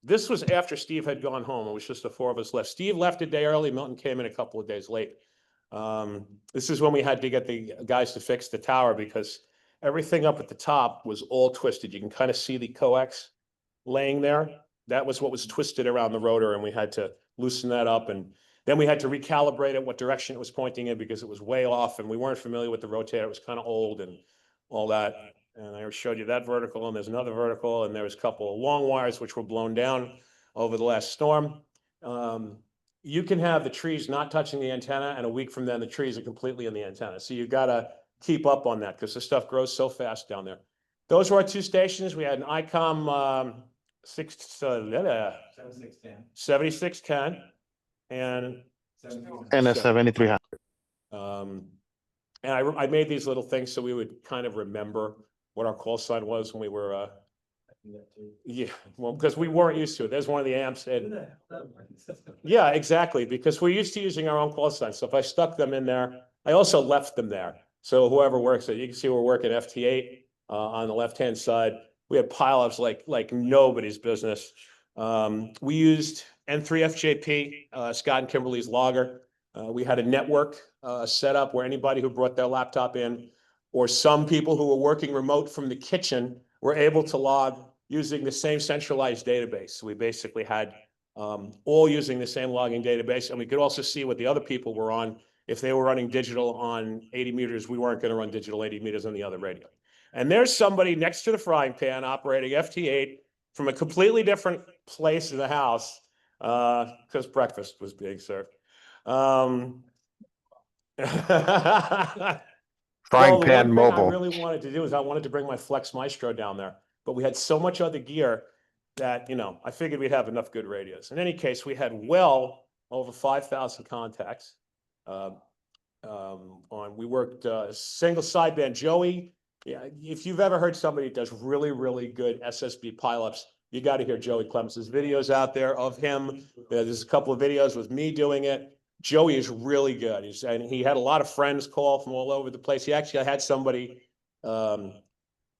This was after Steve had gone home. It was just the 4 of us left. Steve left a day early. Milton came in a couple of days late. This is when we had to get the guys to fix the tower because everything up at the top was all twisted. You can kind of see the coax laying there. That was what was twisted around the rotor, and we had to loosen that up. And then we had to recalibrate it, what direction it was pointing in, because it was way off and we weren't familiar with the rotator. It was kind of old and all that. And I showed you that vertical, and there's another vertical, and there was a couple of long wires which were blown down over the last storm. You can have the trees not touching the antenna, and a week from then the trees are completely in the antenna. So you've got to keep up on that because the stuff grows so fast down there. Those were our 2 stations. We had an ICOM 7610 and And a 7300. and I made these little things so we would kind of remember what our call sign was when we were yeah, well, because we weren't used to it. There's one of the amps, and yeah, exactly, because we're used to using our own call signs. So if I stuck them in there, I also left them there. So whoever works it, you can see we're working FT8 on the left-hand side. We had pileups like nobody's business. We used N3FJP, Scott and Kimberly's logger. We had a network set up where anybody who brought their laptop in, or some people who were working remote from the kitchen, were able to log using the same centralized database. So we basically had all using the same logging database, and we could also see what the other people were on. If they were running digital on 80 meters, we weren't going to run digital 80 meters on the other radio. And there's somebody next to the frying pan operating FT8 from a completely different place in the house because breakfast was being served. Frying Well, the pan one thing I mobile. really wanted to do is I wanted to bring my Flex Maestro down there, but we had so much other gear that, I figured we'd have enough good radios. In any case, we had well over 5,000 contacts. We worked single sideband. Joey, yeah, if you've ever heard somebody that does really, really good SSB pileups, you got to hear Joey Clemens' videos out there of him. There's a couple of videos with me doing it. Joey is really good. And he had a lot of friends call from all over the place. He actually had somebody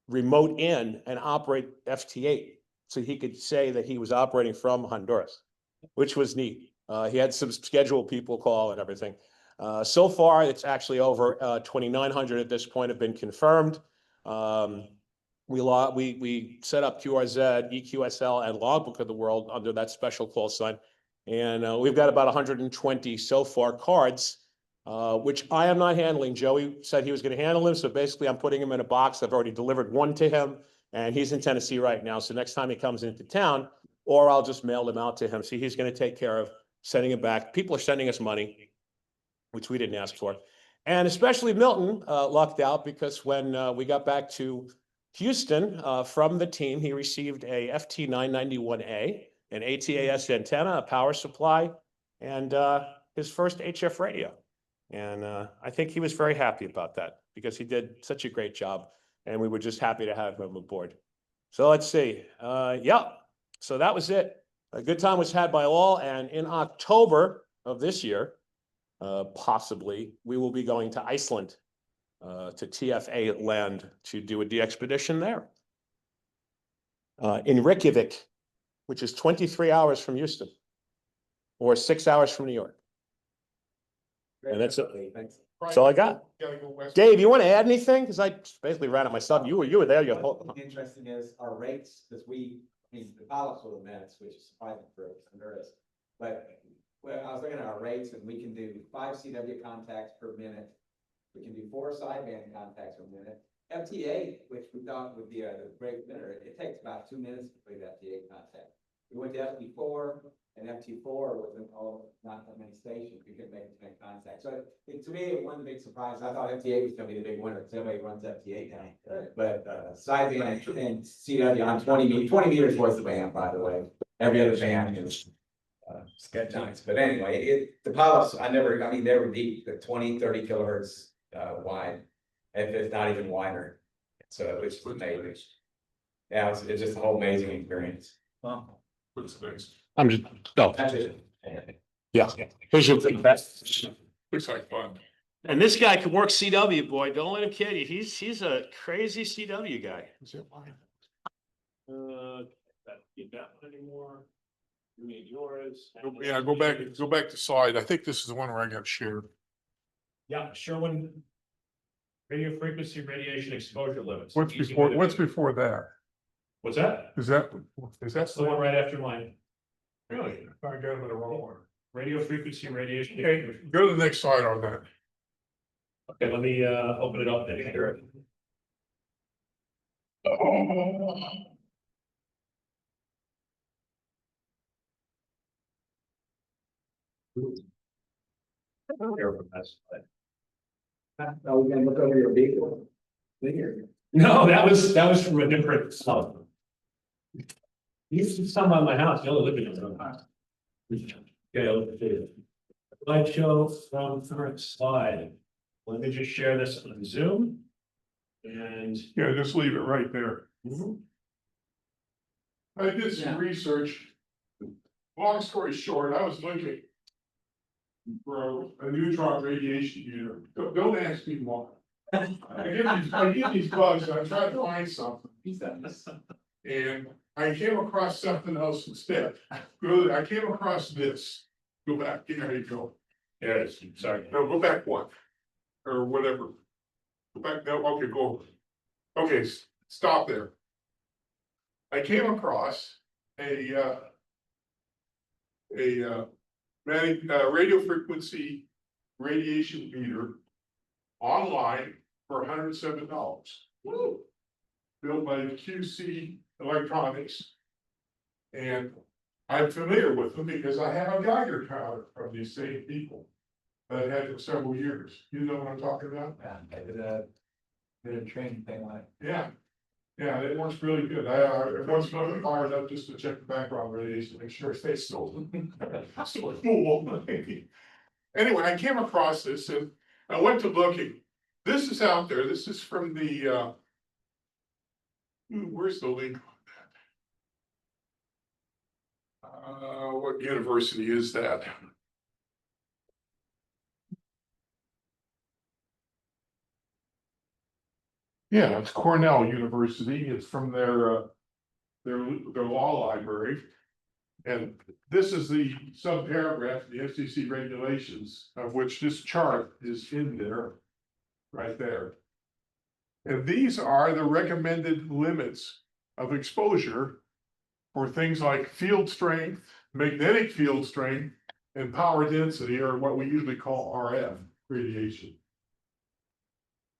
remote in and operate FT8, so he could say that he was operating from Honduras, which was neat. He had some scheduled people call and everything. So far, it's actually over 2,900 at this point have been confirmed. We set up QRZ, EQSL, and Logbook of the World under that special call sign. And we've got about 120 so far cards, which I am not handling. Joey said he was going to handle them. So basically, I'm putting him in a box. I've already delivered one to him, and he's in Tennessee right now. So next time he comes into town, or I'll just mail them out to him. So he's going to take care of sending it back. People are sending us money, which we didn't ask for. And especially Milton lucked out because when we got back to Houston from the team, he received a FT991A, an ATAS antenna, a power supply, and his first HF radio. And I think he was very happy about that because he did such a great job. And we were just happy to have him aboard. So let's see, yeah, so that was it. A good time was had by all, and in October of this year, possibly, we will be going to Iceland, to TFA land to do a de-expedition there. In Reykjavik, which is 23 hours from Houston, or 6 hours from New York. And that's it. That's all I got. Gotta go west. Dave, you want to add anything? Because I basically ran it myself. You were there. Your whole. What's interesting is our rates, because I mean, the pilots were the minutes, which is surprising for us. But, well, I was looking at our rates, and we can do 5 CW contacts per minute. We can do 4 sideband contacts per minute. FTA, which we thought would be a great winner, it takes about 2 minutes to complete FTA contact. We went to FT4, and FT4 wasn't not that many stations, we couldn't make as many contacts. So to me, it wasn't a big surprise. I thought FT8 was gonna be the big winner, because everybody runs FT8 now. But sideband and CW on 20 meters was the band, by the way. Every other band is sketch times. But anyway, the pilots, they were deep, the 20-30 kilohertz wide, if it's not even wider. So it's amazing. Yeah, it's just a whole amazing experience. What's the next? I'm just. No. That's it. Yeah. Here's your best. Looks like fun. And this guy can work CW, boy. Don't let him kid you. He's a crazy CW guy. Is that mine? Get that one anymore. You need yours. Yeah, go back to slide. I think this is the one where I got shared. Yeah, Sherwin. Radio frequency radiation exposure limits. What's before that? What's that? Is that That's the one right after mine. Really? I got them in the wrong order. Radio frequency radiation. Okay, go to the next slide on that. Okay, let me open it up then. Here. Oh, we can look over your vehicle. No, that was from a different stuff. These some on my house, the only living room. Okay, let's see. Slideshow from current slide. Let me just share this on Zoom. And Yeah, just leave it right there. Mhm. I did some research. Long story short, I was looking for a neutron radiation unit. Don't ask me why. I get these bugs, I try to find something. And I came across something else instead. I came across this. Go back, there you go. there it is. Sorry. No, go back one. Or whatever. Go back, no, okay, go. Okay, stop there. I came across a radio frequency radiation meter online for $107. Built by QC Electronics. And I'm familiar with them because I have a Geiger counter from these same people that I've had for several years. You know what I'm talking about? I did a training thing on it. Yeah. Yeah, it works really good. I once fired up just to check the background radiation, make sure it stays still. So cool. Anyway, I came across this and I went to looking. This is out there. This is from the where's the link on that? What university is that? Yeah, it's Cornell University. It's from their law library. And this is the subparagraph, the FCC regulations, of which this chart is in there, right there. And these are the recommended limits of exposure for things like field strength, magnetic field strength, and power density, or what we usually call RF radiation.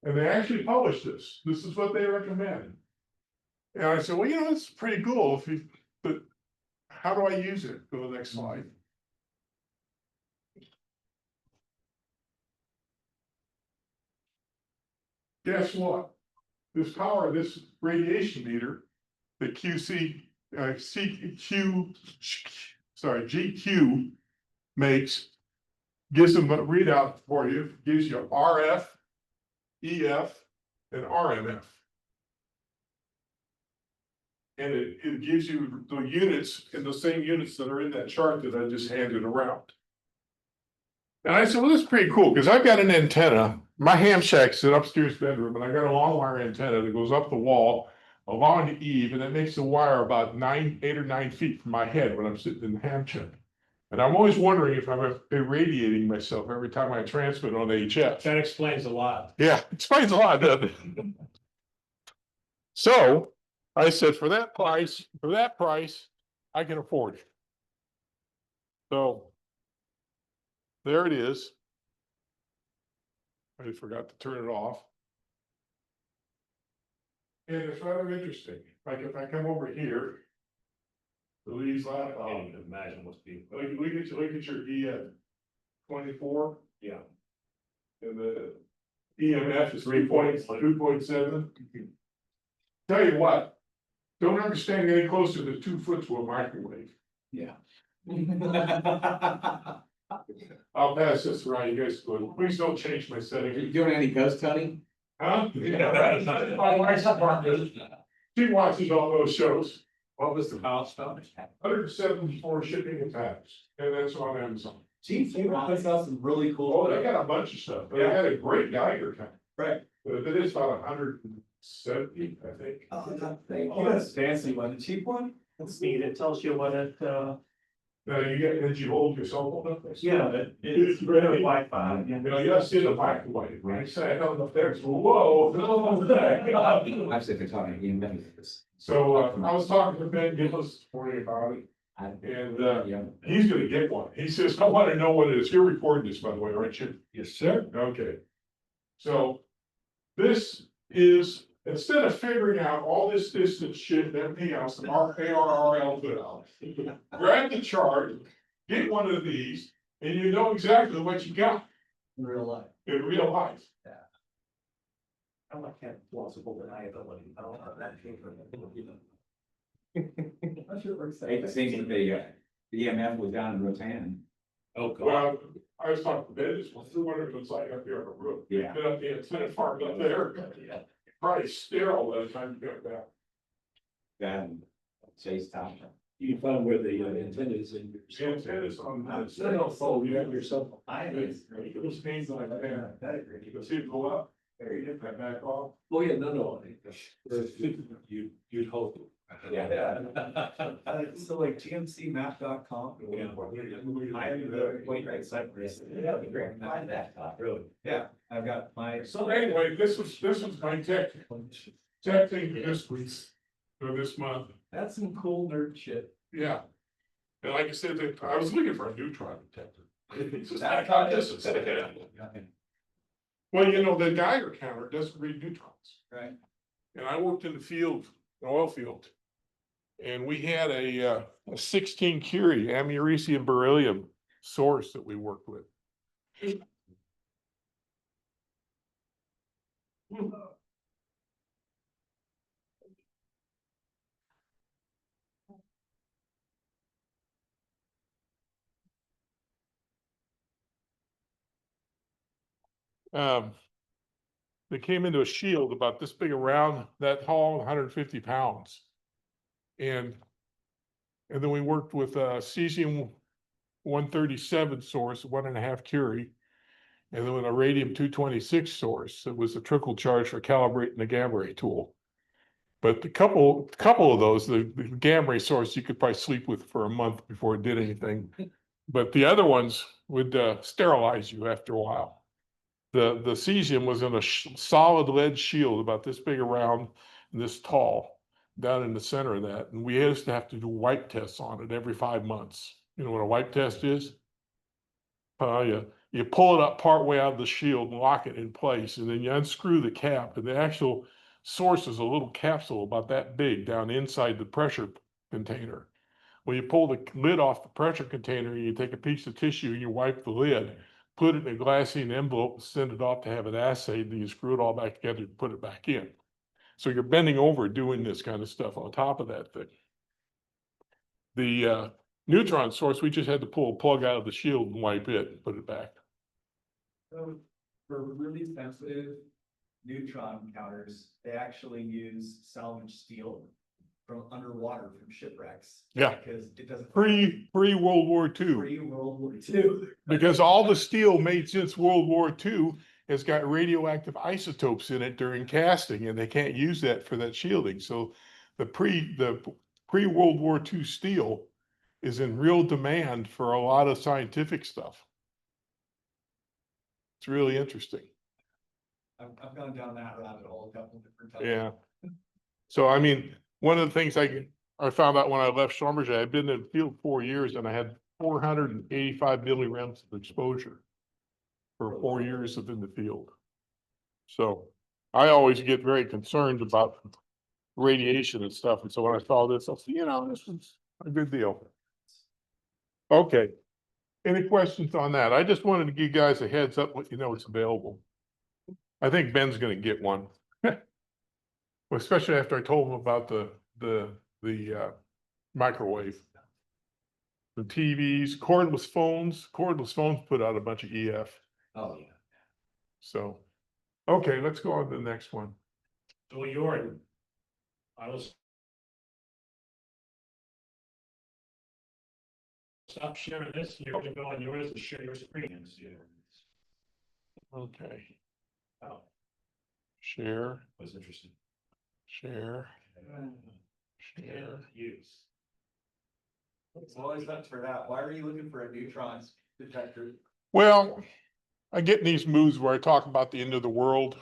And they actually published this. This is what they recommend. And I said, well, it's pretty cool. But how do I use it? Go to the next slide. Guess what? This radiation meter, the GQ makes, gives them a readout for you, gives you RF, EF, and RMF. And it gives you the units and the same units that are in that chart that I just handed around. And I said, well, that's pretty cool, because I've got an antenna, my ham shack's an upstairs bedroom, and I got a long wire antenna that goes up the wall along the eave, and it makes the wire about 8 or 9 feet from my head when I'm sitting in the ham shack. And I'm always wondering if I'm irradiating myself every time I transmit on HF. That explains a lot. Yeah, it explains a lot, doesn't it? So I said, for that price, I can afford it. So there it is. I forgot to turn it off. And it's rather interesting. Like if I come over here, the leaves laptop. I can't even imagine what's being. Look at your EF 24. Yeah. And the EMF is 2.7. Tell you what, don't ever stand any closer than 2 foot to a microwave. Yeah. I'll pass this around, you guys, please don't change my Are setting. you doing any ghost hunting? Huh? Yeah, right. My wife's partner, she watches all those shows. What was the cost of it? 174 shipping and tax, and that's on Amazon. Geez, you puts out some really cool. Oh, they got a bunch of stuff, but they had a great Geiger count. Right. But it is about 170, I think. Oh, that's fancy one, the cheap one? That's neat. It tells you what it, Did you hold your cell phone up? yeah, it's really Wi-Fi. You know, you see the microwave, right? So I don't know if there's, whoa, no. Actually, if you're talking, you know, this. So, I was talking to Ben Gillis this morning about it, and, Yeah. he's gonna get one. He says, I wanna know what it is. You're recording this, by the way, aren't you? Yes, sir. Okay. So, this is, instead of figuring out all this distance shit and everything else, the ARRL put out, grab the chart, get one of these, and you know exactly what you got In real life. in real life. I like that plausible deniability. I don't know that. I'm sure it works. Hate to think that the EMF was down in Rotan. Oh, God. Well, I was talking to Ben, well, I wonder if it's like up here on the roof. Yeah. Been up the antenna farm up there, probably sterile by the time you get back. Down Chase Town. You can find where the antenna is in your. The antenna's on that. So you have yourself. I. Those things like that. You can see it go up, Very different. back off. Oh, yeah, no. You'd hope. Yeah. So like gmcmap.com. Yeah. I am the point right side. Yeah, it'd be great. Find that, really. Yeah, I've got my. So anyway, this was my tech thing for this week, for this month. That's some cool nerd shit. Yeah. And like I said, I was looking for a neutron detector. It's just not Well, you know, the Geiger counter doesn't read neutrons. Right. And I worked in the field, the oil field. And we had a 16 Curie americium beryllium source that we worked with. They came into a shield about this big around, that tall, 150 pounds. And then we worked with a cesium 137 source, 1.5 Curie. And then with a radium 226 source, it was a trickle charge for calibrating the gamma ray tool. But the couple of those, the gamma ray source, you could probably sleep with for a month before it did anything. But the other ones would sterilize you after a while. The cesium was in a solid lead shield about this big around and this tall down in the center of that. And we used to have to do wipe tests on it every 5 months. You know what a wipe test is? You pull it up part way out of the shield and lock it in place, and then you unscrew the cap, and the actual source is a little capsule about that big down inside the pressure container. When you pull the lid off the pressure container, you take a piece of tissue and you wipe the lid, put it in a glassine envelope, and send it off to have it assayed, then you screw it all back together and put it back in. So you're bending over doing this kind of stuff on top of that thing. The neutron source, we just had to pull a plug out of the shield and wipe it and put it back. So for really sensitive neutron counters, they actually use salvage steel. from underwater from shipwrecks. Yeah. Because it doesn't. Pre-World War II. Pre-World War II. Because all the steel made since World War II has got radioactive isotopes in it during casting, and they can't use that for that shielding. So the pre-World War II steel is in real demand for a lot of scientific stuff. It's really interesting. I've gone down that rabbit hole a couple different times. Yeah. So, I mean, one of the things I found out when I left Schlumberger, I'd been in the field 4 years and I had 485 millirems of exposure for 4 years of in the field. So I always get very concerned about radiation and stuff. And so when I saw this, I said, you know, this is a good deal. Okay. Any questions on that? I just wanted to give you guys a heads up, let you know it's available. I think Ben's gonna get one. Well, especially after I told him about the microwave. The TVs, cordless phones put out a bunch of EF. Oh, yeah. So, okay, let's go on to the next one. So Jordan, I was. Stop sharing this, you're gonna go on yours and share your screens. Okay, Oh, share, was interesting. share, share. Use. It's always up for that. Why are you looking for a neutron detector? Well, I get in these moods where I talk about the end of the world.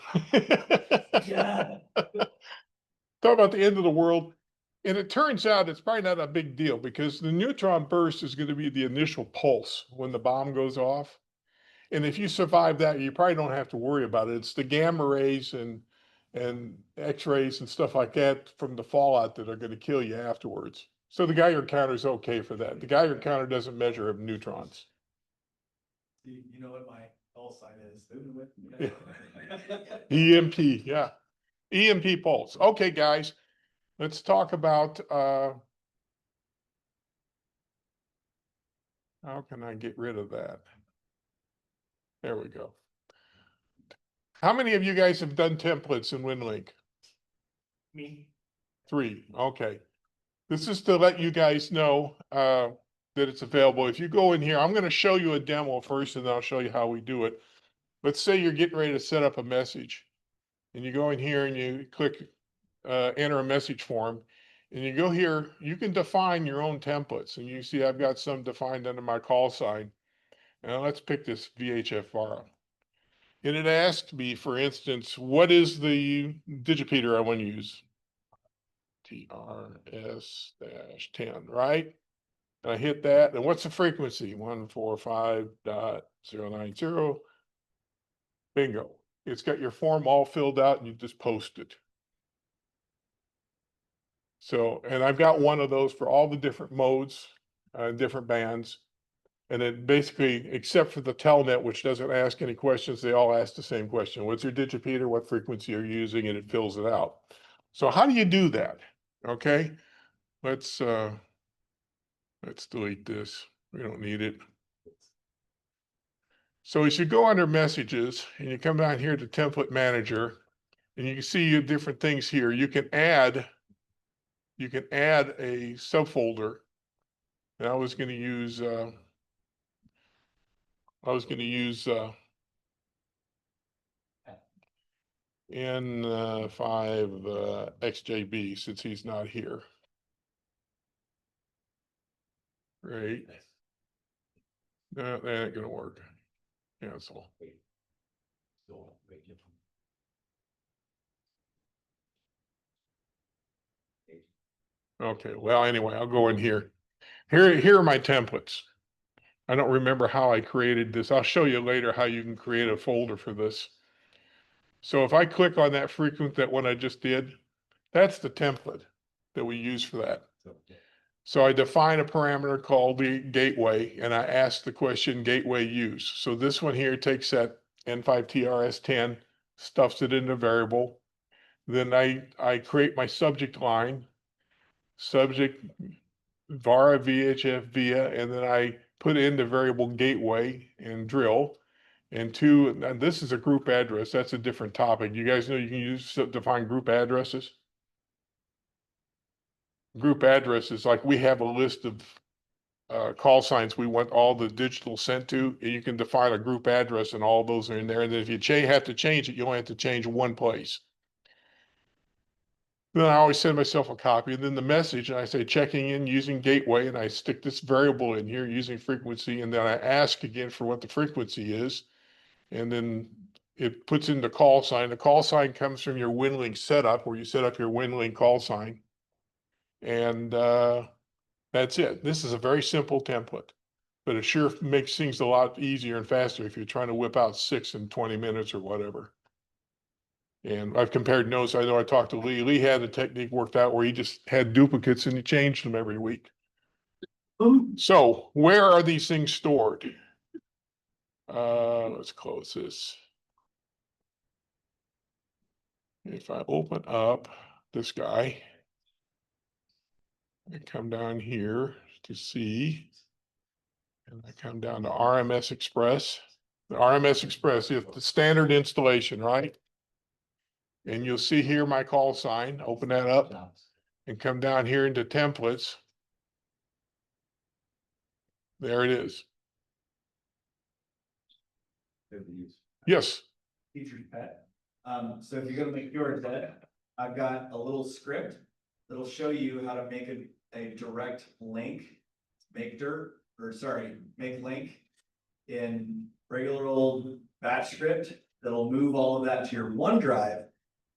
Yeah. Talk about the end of the world. And it turns out it's probably not a big deal because the neutron burst is going to be the initial pulse when the bomb goes off. And if you survive that, you probably don't have to worry about it. It's the gamma rays and X-rays and stuff like that from the fallout that are going to kill you afterwards. So the Geiger counter is okay for that. The Geiger counter doesn't measure neutrons. You know what my call sign is? EMP, yeah. EMP pulse. Okay, guys, let's talk about how can I get rid of that? There we go. How many of you guys have done templates in WinLink? Me. 3, okay. This is to let you guys know that it's available. If you go in here, I'm going to show you a demo first and then I'll show you how we do it. Let's say you're getting ready to set up a message and you go in here and you click enter a message form and you go here, you can define your own templates and you see I've got some defined under my call sign. Now let's pick this VHF and it asked me, for instance, what is the digipeater I want to use? TRS-10, right? And I hit that, and what's the frequency? 145.090. Bingo. It's got your form all filled out and you just post it. So, and I've got one of those for all the different modes, different bands. And it basically, except for the telnet, which doesn't ask any questions, they all ask the same question. What's your digipeater? What frequency are you using? And it fills it out. So how do you do that? Okay, let's delete this. We don't need it. So as you go under messages and you come down here to template manager and you can see your different things here. You can add a subfolder. And I was going to use N5 XJB since he's not here. Right. No, that ain't gonna work. Cancel. Okay, well, anyway, I'll go in here. Here are my templates. I don't remember how I created this. I'll show you later how you can create a folder for this. So if I click on that that one I just did, that's the template that we use for that. So I define a parameter called the gateway and I ask the question gateway use. So this one here takes that N5TRS10, stuffs it in a variable. Then I create my subject line, subject var VHF via, and then I put in the variable gateway and drill. And this is a group address. That's a different topic. You guys know you can define group addresses? group addresses, like we have a list of call signs we want all the digital sent to, and you can define a group address and all those are in there. And then if you have to change it, you only have to change one place. Then I always send myself a copy, and then the message, and I say checking in using gateway, and I stick this variable in here using frequency, and then I ask again for what the frequency is. And then it puts in the call sign. The call sign comes from your WinLink setup, where you set up your WinLink call sign. And that's it. This is a very simple template, but it sure makes things a lot easier and faster if you're trying to whip out 6 in 20 minutes or whatever. And I've compared notes. I know I talked to Lee. Lee had a technique worked out where he just had duplicates and he changed them every week. So where are these things stored? Let's close this. If I open up this guy, I come down here to see, and I come down to RMS Express. The RMS Express is the standard installation, right? And you'll see here my call sign, open that up and come down here into templates. There it is. Yes. Teacher's pet. So if you're gonna make yours, that I've got a little script that'll show you how to make a direct link, make link in regular old batch script that'll move all of that to your OneDrive.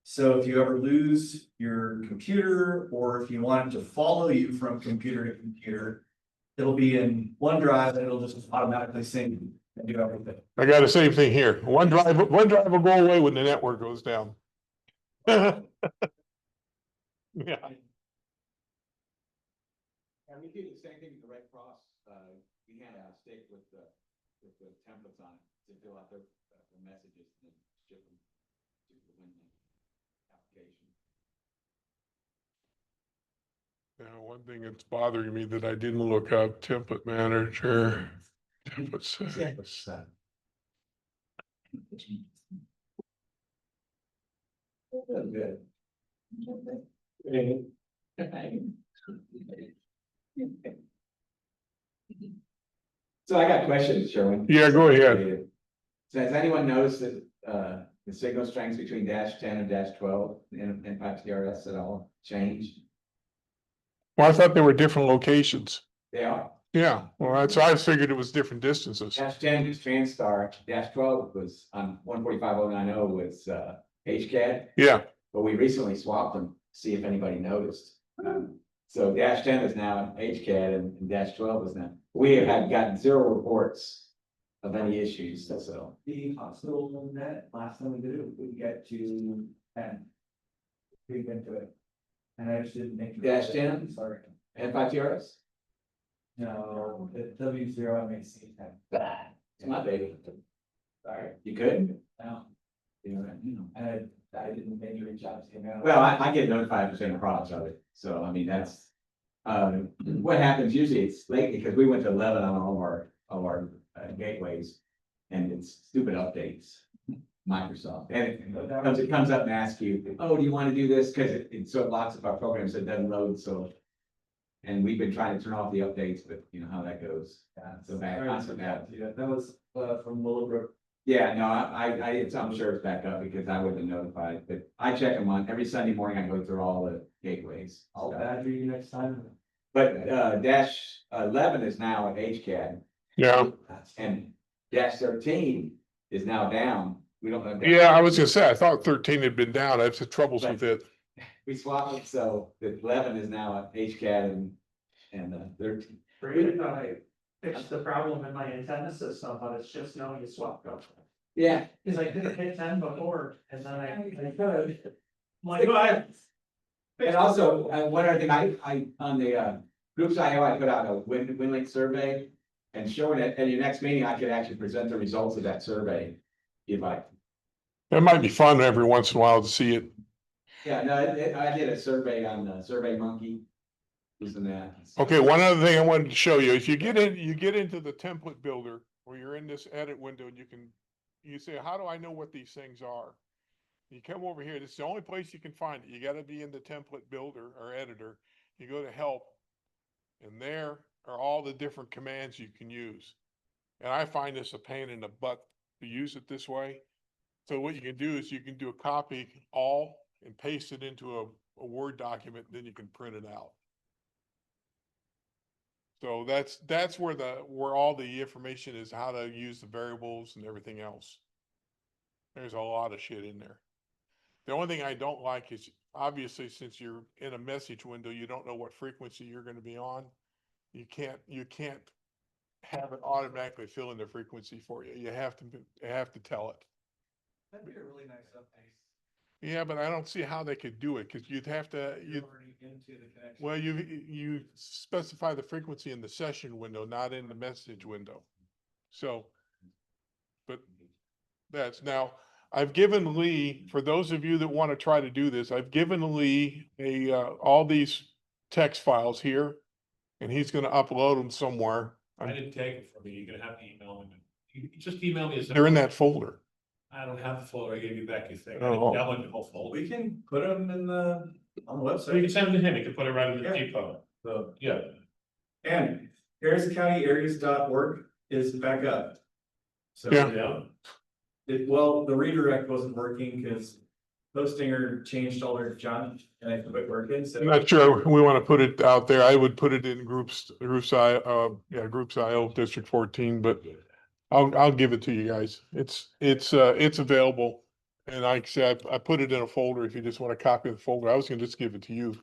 So if you ever lose your computer, or if you want it to follow you from computer to computer, it'll be in OneDrive and it'll just automatically sync and do everything. I got the same thing here. OneDrive will go away when the network goes down. Yeah. And we do the same thing with the Red Cross. We had a stick with the templates on it to fill out the messages and ship them to the WinLink application. Now, one thing that's bothering me that I didn't look up, template manager. Template settings. Good. So I got questions, Sherwin. Yeah, go ahead. So has anyone noticed that the signal strengths between -10 and -12 in 5TRS at all changed? Well, I thought they were different locations. They are. Yeah, well, that's, I figured it was different distances. -10 is TranStar, -12 was on 145.090 was HCAD, Yeah, but we recently swapped them, to see if anybody noticed. So -10 is now HCAD and -12 is now, we have had gotten 0 reports of any issues, so. The hospital net, last time we did it, we get to 10. We went to it. And I just didn't make. -10? Sorry. And 5TRS? No, the W0 I may see 10. It's my baby. Sorry, you couldn't? No, You know, and I didn't make you reach out to him. well, I get notified percent of products of it, so I mean, that's. What happens usually it's late because we went to 11 on all of our gateways. And it's stupid updates, Microsoft, and it comes up and asks you, oh, do you want to do this? Cause it so it locks up our programs, so it doesn't load, so. And we've been trying to turn off the updates, but you know how that goes. So bad, constant bad. Yeah, that was from Willowbrook. Yeah, no, I'm sure it's back up because I wasn't notified, but I check them on every Sunday morning. I go through all the gateways. I'll badger you next time. But -11 is now at HCAD yeah, and -13 is now down. We don't know. yeah, I was gonna say, I thought 13 had been down. I've had troubles with it. We swapped it, so the 11 is now at HCAD and 13. Great, I fixed the problem in my antenna system, but it's just knowing you swapped them. Yeah, Cause I didn't hit 10 before, and then I could. I'm like, well, and also, one other thing, I, on the, groups I put out a WinLink survey. And showing it at your next meeting, I could actually present the results of that survey. If I, It might be fun every once in a while to see it. yeah, no, I did a survey on Survey Monkey. Using that. Okay, one other thing I wanted to show you, if you get into the template builder, where you're in this edit window, and you say, how do I know what these things are? You come over here, this is the only place you can find it. You gotta be in the template builder or editor. you go to help, and there are all the different commands you can use. And I find this a pain in the butt to use it this way. So what you can do is you can do a copy all and paste it into a Word document, then you can print it out. So that's where all the information is, how to use the variables and everything else. There's a lot of shit in there. The only thing I don't like is, obviously, since you're in a message window, you don't know what frequency you're gonna be on. You can't have it automatically fill in the frequency for you. You have to tell it. That'd be a really nice update. Yeah, but I don't see how they could do it, because you'd have to, You're already into the connection. well, you specify the frequency in the session window, not in the message window. So, but now, I've given Lee, for those of you that want to try to do this, I've given Lee all these text files here, and he's gonna upload them somewhere. I didn't take it from you. You're gonna have to email me. You just email me. They're in that folder. I don't have the folder. I gave you back your thing. I Oh. didn't download the whole folder. We can put them in on the So you website. can send it to him. You can put it right in the Yeah. depot. So, yeah. And harrisoncountyAreas.org is back up. So, Yeah. well, the redirect wasn't working because Postinger changed all their junk and it quit working, so. I'm not sure we want to put it out there. I would put it in groups IO District 14, but I'll give it to you guys. It's available. And like I said, I put it in a folder if you just want a copy of the folder. I was gonna just give it to you.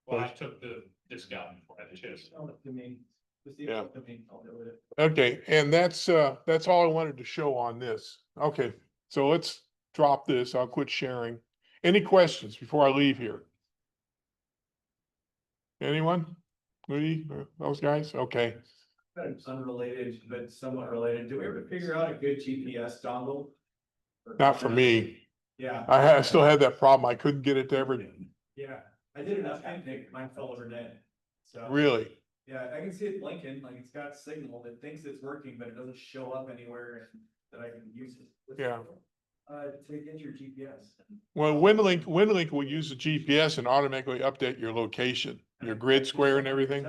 Well, I took the discount before I did. Sell it to me. Just Yeah. email it to me, I'll do it. Okay, and that's all I wanted to show on this. Okay, so let's drop this. I'll quit sharing. Any questions before I leave here? Anyone? Lee, those guys? Okay. It's unrelated, but somewhat related. Did we ever figure out a good GPS dongle? Not for me. Yeah, I still had that problem. I couldn't get it to ever, yeah. I did enough, I think mine fell over dead. So. really. Yeah, I can see it blinking, like it's got signal that thinks it's working, but it doesn't show up anywhere that I can use it. Yeah. To get your GPS. Well, WinLink will use the GPS and automatically update your location, your grid square and everything.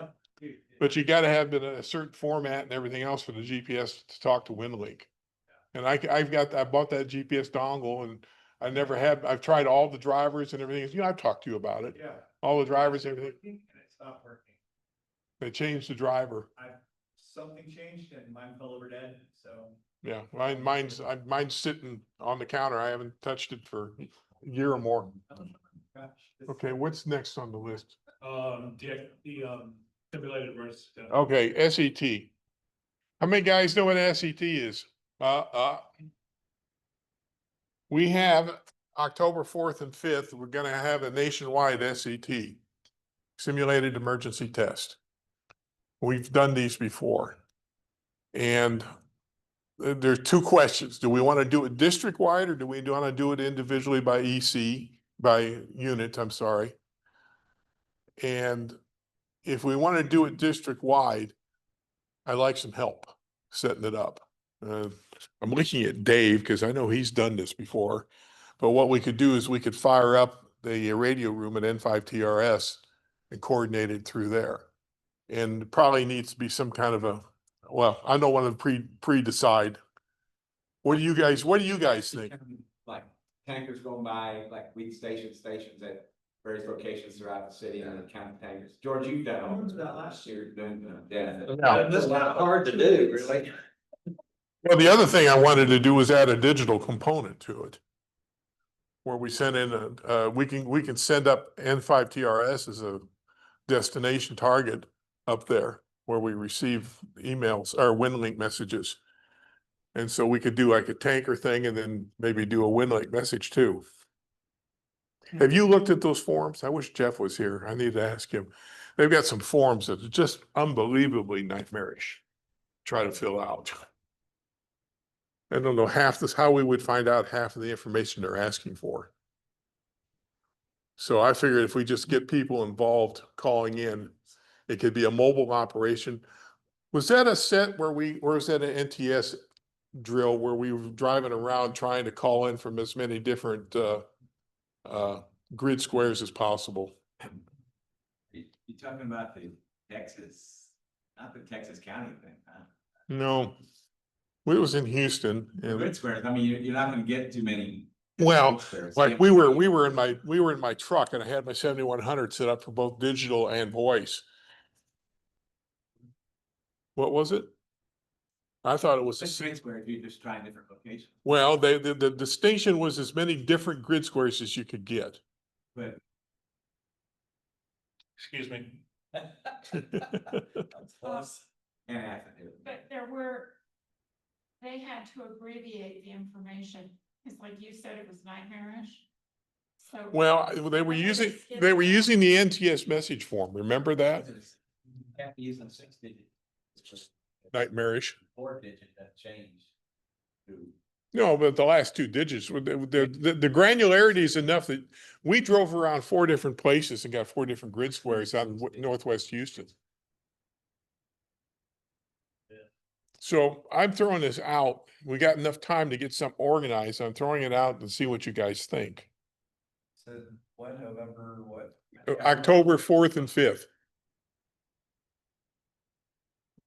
But you gotta have it in a certain format and everything else for the GPS to talk to WinLink. And I bought that GPS dongle, and I've tried all the drivers and everything. I've talked to you about it. Yeah. All the drivers, and everything. And it stopped working. They changed the driver. Something changed and mine fell over dead, so. Yeah, mine's sitting on the counter. I haven't touched it for a year or more. Gosh. Okay, what's next on the list? The simulated emergency. Okay, SET. How many guys know what SET is? We have October 4th and 5th, we're gonna have a nationwide SET, simulated emergency test. We've done these before. And there's two questions. Do we want to do it district-wide, or do we want to do it individually by by unit, I'm sorry. And if we want to do it district-wide, I'd like some help setting it up. I'm looking at Dave because I know he's done this before. But what we could do is we could fire up the radio room at N5TRS and coordinate it through there. And probably needs to be some kind of I don't want to pre-decide. What do you guys think? Like tankers going by, like weed stations at various locations throughout the city and counting tankers. George, you've done all that last year, doing, That's not hard to do, really. Well, the other thing I wanted to do was add a digital component to it. Where we send in we can send up N5TRS as a destination target up there where we receive emails or WinLink messages. And so we could do like a tanker thing and then maybe do a WinLink message too. Have you looked at those forms? I wish Jeff was here. I need to ask him. They've got some forms that are just unbelievably nightmarish. Try to fill out. I don't know how we would find out half of the information they're asking for. So I figured if we just get people involved calling in, it could be a mobile operation. Was that a set or was that an NTS drill where we were driving around trying to call in from as many different grid squares as possible? talking about the Texas, not the Texas County thing, huh? No, we was in Houston The grid and, squares, I mean, you're not gonna get too many. well, grid squares. like Yeah. we were in my truck and I had my 7100 set up for both digital and voice. What was it? I thought it was, Six grid squares, you're just trying different locations, well, the distinction was as many different grid squares as you could get. but. Excuse me. Yeah. But they had to abbreviate the information, because like you said, it was nightmarish. So. Well, they were using the NTS message form. Remember that? Have to use them 6 digits. It's just Nightmarish. 4 digit that change. To No, but the last 2 digits, the granularity is enough that we drove around 4 different places and got 4 different grid squares out in Northwest Houston. So I'm throwing this out. We got enough time to get something organized. I'm throwing it out and see what you guys think. So what, November, what? October 4th and 5th.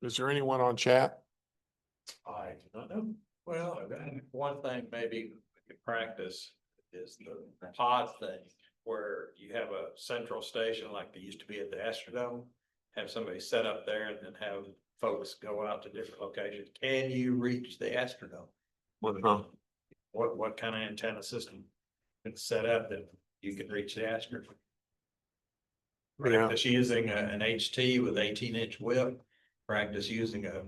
Is there anyone on chat? I do not know. Well, one thing maybe we could practice is the pod thing, where you have a central station like they used to be at the Astrodome. Have somebody set up there and then have folks go out to different locations. Can you reach the Astrodome? What kind of antenna system is set up that you can reach the Astrodome? Practice using an HT with 18-inch whip. Practice using a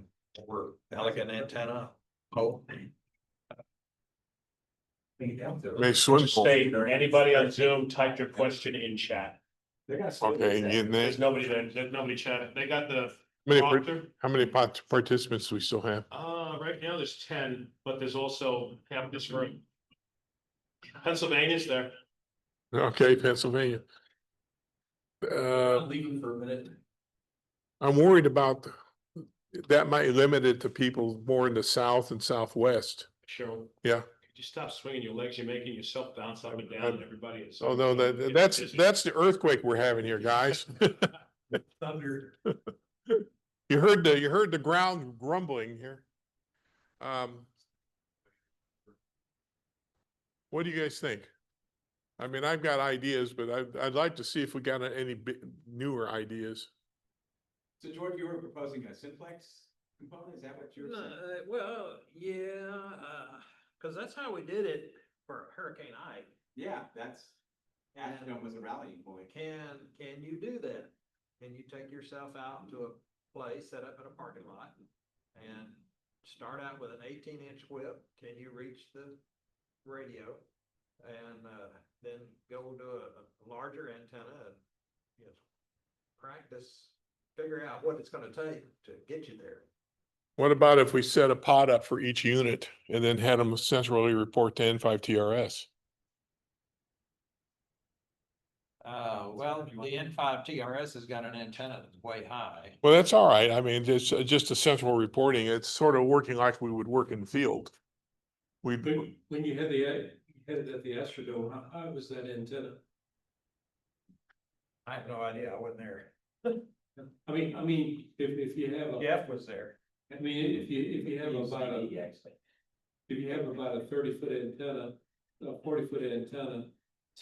more elegant antenna. Oh. May swim pool. State or anybody on Zoom, type your question in chat. Okay, you getting There's that? nobody there, there's nobody chatting. They got the How prompter. many participants do we still have? Right now there's 10, but there's also half this room. Pennsylvania's there. Okay, Pennsylvania. Leaving for a minute. I'm worried about that might limit it to people more in the south and southwest. Sure. Yeah. Could you stop swinging your legs? You're making yourself bounce up and down and everybody is. Oh, no, that's the earthquake we're having here, guys. Thunder. You heard the ground grumbling here. What do you guys think? I mean, I've got ideas, but I'd like to see if we got any newer ideas. So George, you were proposing a simplex component, is that what you were saying? Well, yeah, cause that's how we did it for Hurricane Ike. Yeah, Astrodome was a rallying point. Can you do that? Can you take yourself out to a place, set up in a parking lot and start out with an 18-inch whip? Can you reach the radio? And, then go to a larger antenna and, you know, practice, figure out what it's gonna take to get you there. What about if we set a pod up for each unit and then had them centrally report to N5 TRS? Well, the N5 TRS has got an antenna that's way high. Well, that's all right. I mean, just a central reporting. It's sort of working like we would work in the field. When you had it at the Astrodome, how high was that antenna? I have no idea. I wasn't there. I mean, if you have a. Jeff was there. I mean, if you have about a 30-foot antenna, a 40-foot antenna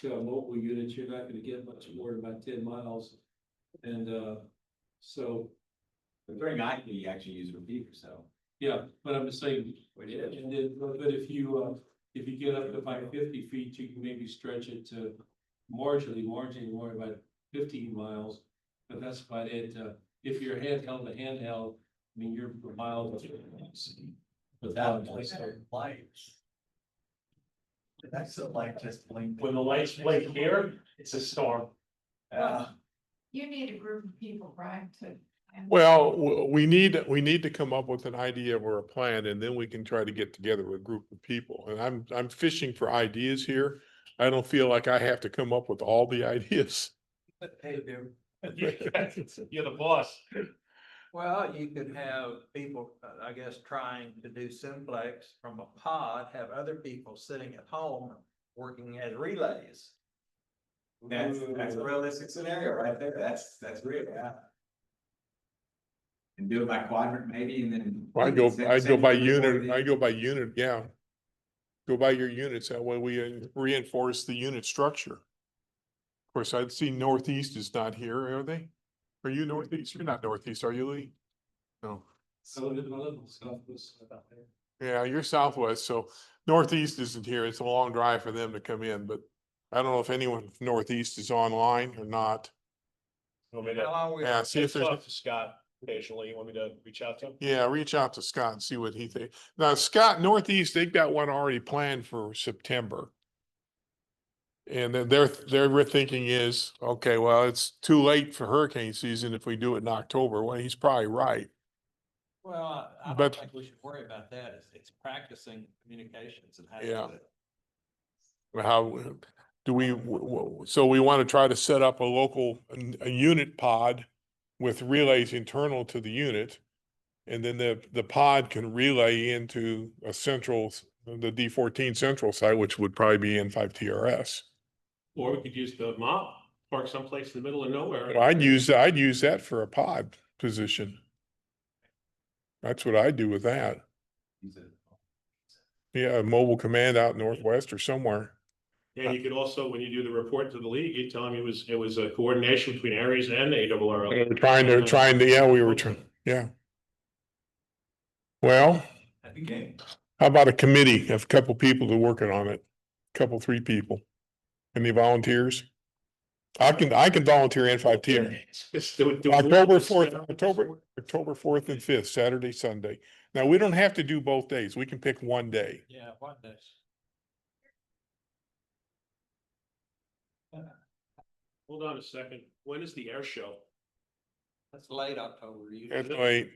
to a mobile unit, you're not gonna get much more than about 10 miles. And, so, But during Ike, you actually use repeater, so. yeah, but I'm just saying, We did. and then, but if you get up to about 50 feet, you can maybe stretch it to marginally more about 15 miles. But that's about it. If you're handheld to handheld, I mean, you're per mile. Without lights. That's the light just blinked. When the lights blink here, it's a storm. You need a group of people, right, to. Well, we need to come up with an idea or a plan, and then we can try to get together with a group of people. And I'm fishing for ideas here. I don't feel like I have to come up with all the ideas. Hey, dude. You're the boss. Well, you could have people, I guess, trying to do simplex from a pod, have other people sitting at home working as relays. That's a realistic scenario right there. That's real, yeah. And do it by quadrant maybe, and then. I go by send you the report unit, I in. go by unit, yeah. Go by your units, that way we reinforce the unit structure. Of course, I'd see Northeast is not here, are they? Are you Northeast? You're not Northeast, are you, Lee? No. Yeah, you're Southwest, so Northeast isn't here. It's a long drive for them to come in, but I don't know if anyone from Northeast is online or not. Yeah, see if there's. Talk to Scott occasionally. You want me to reach out to him? Yeah, reach out to Scott and see what he thinks. Now, Scott, Northeast, they've got one already planned for September. And then their thinking is, okay, well, it's too late for hurricane season if we do it in October. Well, he's probably right. Well, I But- don't think we should worry about that. It's practicing communications and how to Yeah. do it. How do we, so we want to try to set up a local, a unit pod with relays internal to the unit. And then the pod can relay into a central, the D14 central site, which would probably be N5TRS. Or we could use the mop, park someplace in the middle of nowhere. Well, I'd use that for a pod position. That's what I do with that. Yeah, a mobile command out northwest or somewhere. Yeah, you could also, when you do the report to the league, you tell them it was a coordination between Aries and ARRL. We were trying to, yeah, we were trying, yeah. Well, Happy game. how about a committee of a couple people that are working on it? Couple, 3 people. Any volunteers? I can volunteer N5T. October 4th and 5th, Saturday, Sunday. Now, we don't have to do both days. We can pick one day. Yeah, one day. Hold on a second. When is the air show? That's late October. That's right.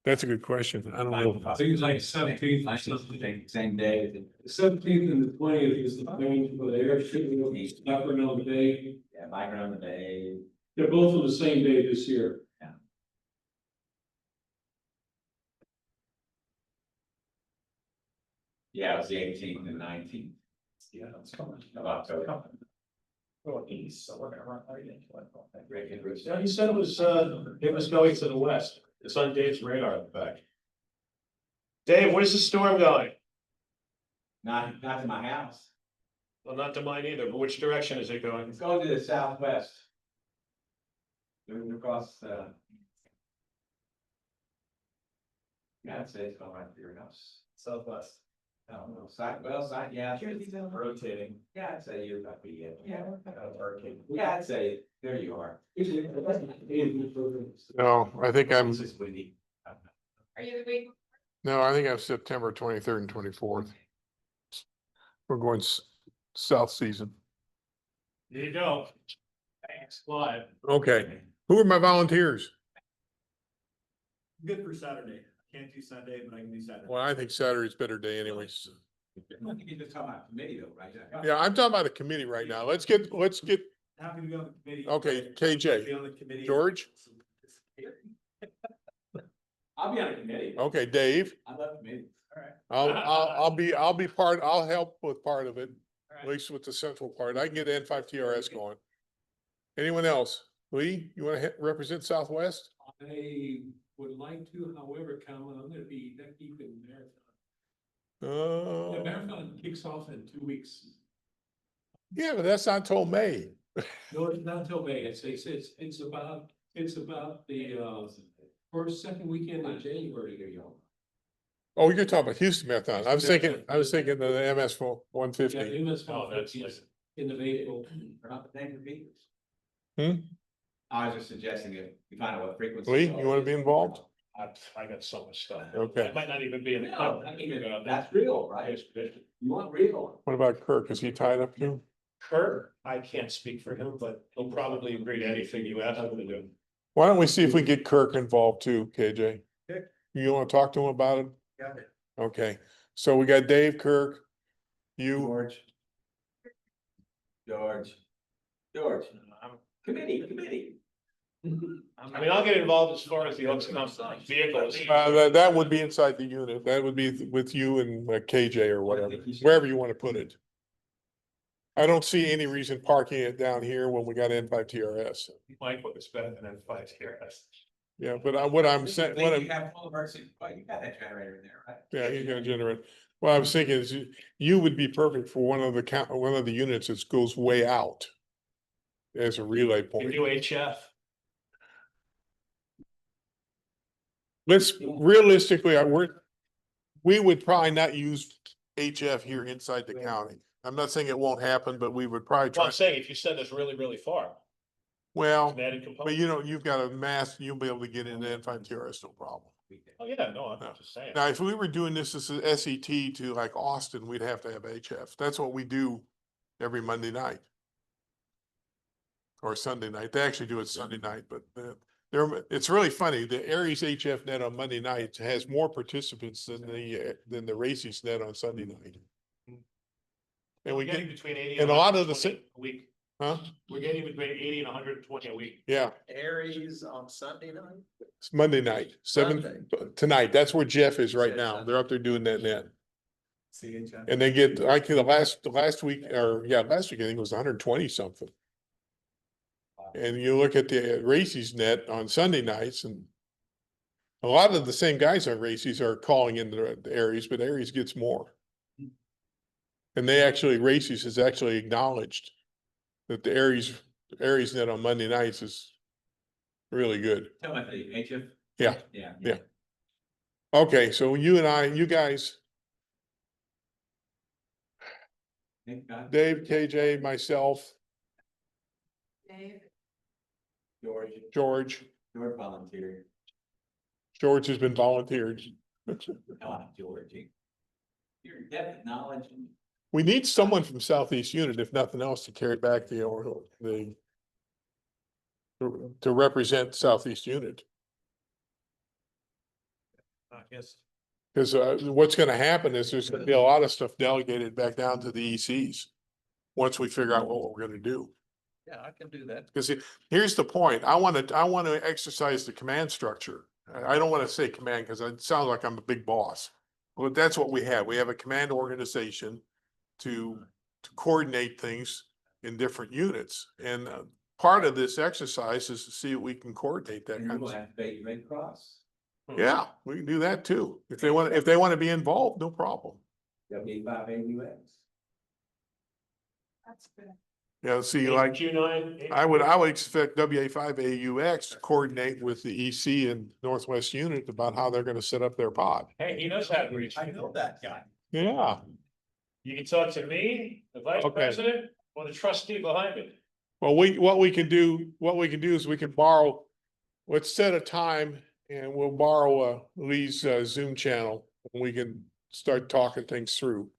That's a good question. I don't know. I think it's like 17th. Same day. The 17th and the 20th is the planning for the air show, not around the day. Yeah, Mike around the day. They're both on the same day this year. Yeah, it was the 18th and 19th. Yeah, it's coming. Of October. East, so whatever. Yeah, he said it was going to the west. It's on Dave's radar, in fact. Dave, where's the storm going? Not to my house. Well, not to mine either, but which direction is it going? It's going to the southwest. Moving across, yeah, I'd say it's going right through your house. Southwest. I don't know, yeah. Rotating. Yeah, I'd say you're about to be it. Yeah. Hurricane. Yeah, I'd say, there you are. No, I think I'm, This is windy. Are you the week? no, I think I'm September 23rd and 24th. We're going south season. There you go. Thanks, live. Okay, who are my volunteers? Good for Saturday. Can't do Sunday, but I can do Saturday. Well, I think Saturday's a better day anyways. I think you're just talking about committee though, right? Yeah, I'm talking about a committee right now. Let's get, Happy to be on the committee. okay, KJ, Be on the committee. George, I'll be on a committee. okay, Dave. I love committees. I'll be part, I'll help with part of it, at All right. least with the central part. I can get N5TRS going. Anyone else? Lee, you want to represent Southwest? I would like to, however, Colin, I'm gonna be neck deep in marathon. The Oh, marathon kicks off in 2 weeks. yeah, but that's not till May. No, it's not until May. It's about the first, second weekend in January. Oh, you're talking about Houston Marathon. I was thinking of the MS Yeah, 150. MS Oh, that's like- in the April. They're not the same for beavers. Hmm? I was just suggesting if you find out what frequency. Lee, you want to be involved? I got so much stuff. Okay. I might not even be in the. No, I mean, that's real, right? You want real. What about Kirk? Is he tied up too? Kurt, I can't speak for him, but he'll probably agree to anything you ask him to do. Why don't we see if we get Kirk involved too, KJ? Okay. You want to talk to him about it? Got it. Okay, so we got Dave, Kirk, you, George. Committee. I mean, I'll get involved as far as the Oaks vehicles. that would be inside the unit. That would be with you and KJ or whatever, wherever you want to put it. I don't see any reason parking it down here when we got N5 TRS. Mike was better than N5 TRS. Yeah, but what I'm saying, what You I'm, have full of our, well, you got that generator in there, right? yeah, you're gonna generate. What I was thinking is you would be perfect for one of the units that goes way out as a relay Can point. you HF? Let's realistically, we would probably not use HF here inside the county. I'm not saying it won't happen, but we would probably Well, try. I'm saying if you send us really, really far, Well, an added but component. you know, you've got a mass, you'll be able to get into N5 TRS, no problem. Oh, yeah, no, I'm No. just saying. Now, if we were doing this as a SET to like Austin, we'd have to have HF. That's what we do every Monday night. Or Sunday night. They actually do it Sunday night, but it's really funny. The Aries HF net on Monday night has more participants than the Races net on Sunday night. And We're we getting get, between 80 and a lot of the 120 a week. huh? We're getting between 80 and 120 a week. Yeah, Aries on Sunday night? it's Monday night, tonight. That's where Jeff is right now. They're up there doing that net. CHF. And they get, like, the last week, last week, I think it was 120 something. And you look at the Races net on Sunday nights and a lot of the same guys on Races are calling in the Aries, but Aries gets more. And Races has actually acknowledged that the Aries net on Monday nights is really good. Tell me, the HF? Yeah. Yeah. Okay, so you guys, Nick, got it? Dave, KJ, myself, Dave, George George volunteered. has been volunteered. George. Your depth of knowledge. We need someone from Southeast Unit, if nothing else, to carry back to represent Southeast Unit. I guess. Because what's gonna happen is there's gonna be a lot of stuff delegated back down to the ECs. Once we figure out what we're gonna do. Yeah, I can do that. Because here's the point, I wanna exercise the command structure. I don't wanna say command because it sounds like I'm a big boss. But that's what we have. We have a command organization to coordinate things in different units. And part of this exercise is to see if we can coordinate that And kind we'll of stuff. activate Red Cross. Yeah, we can do that too. If they want to be involved, no problem. W5 AUX. that's good. Yeah, see, like, Q9. I would expect WA5 AUX to coordinate with the EC and Northwest Unit about how they're gonna set up their pod. Hey, he knows how to reach. I know that guy. Yeah, You can talk to me, the vice Okay. president, or the trustee behind me. well, what we can do is we can borrow, let's set a time and we'll borrow Lee's Zoom channel. And we can start talking things through.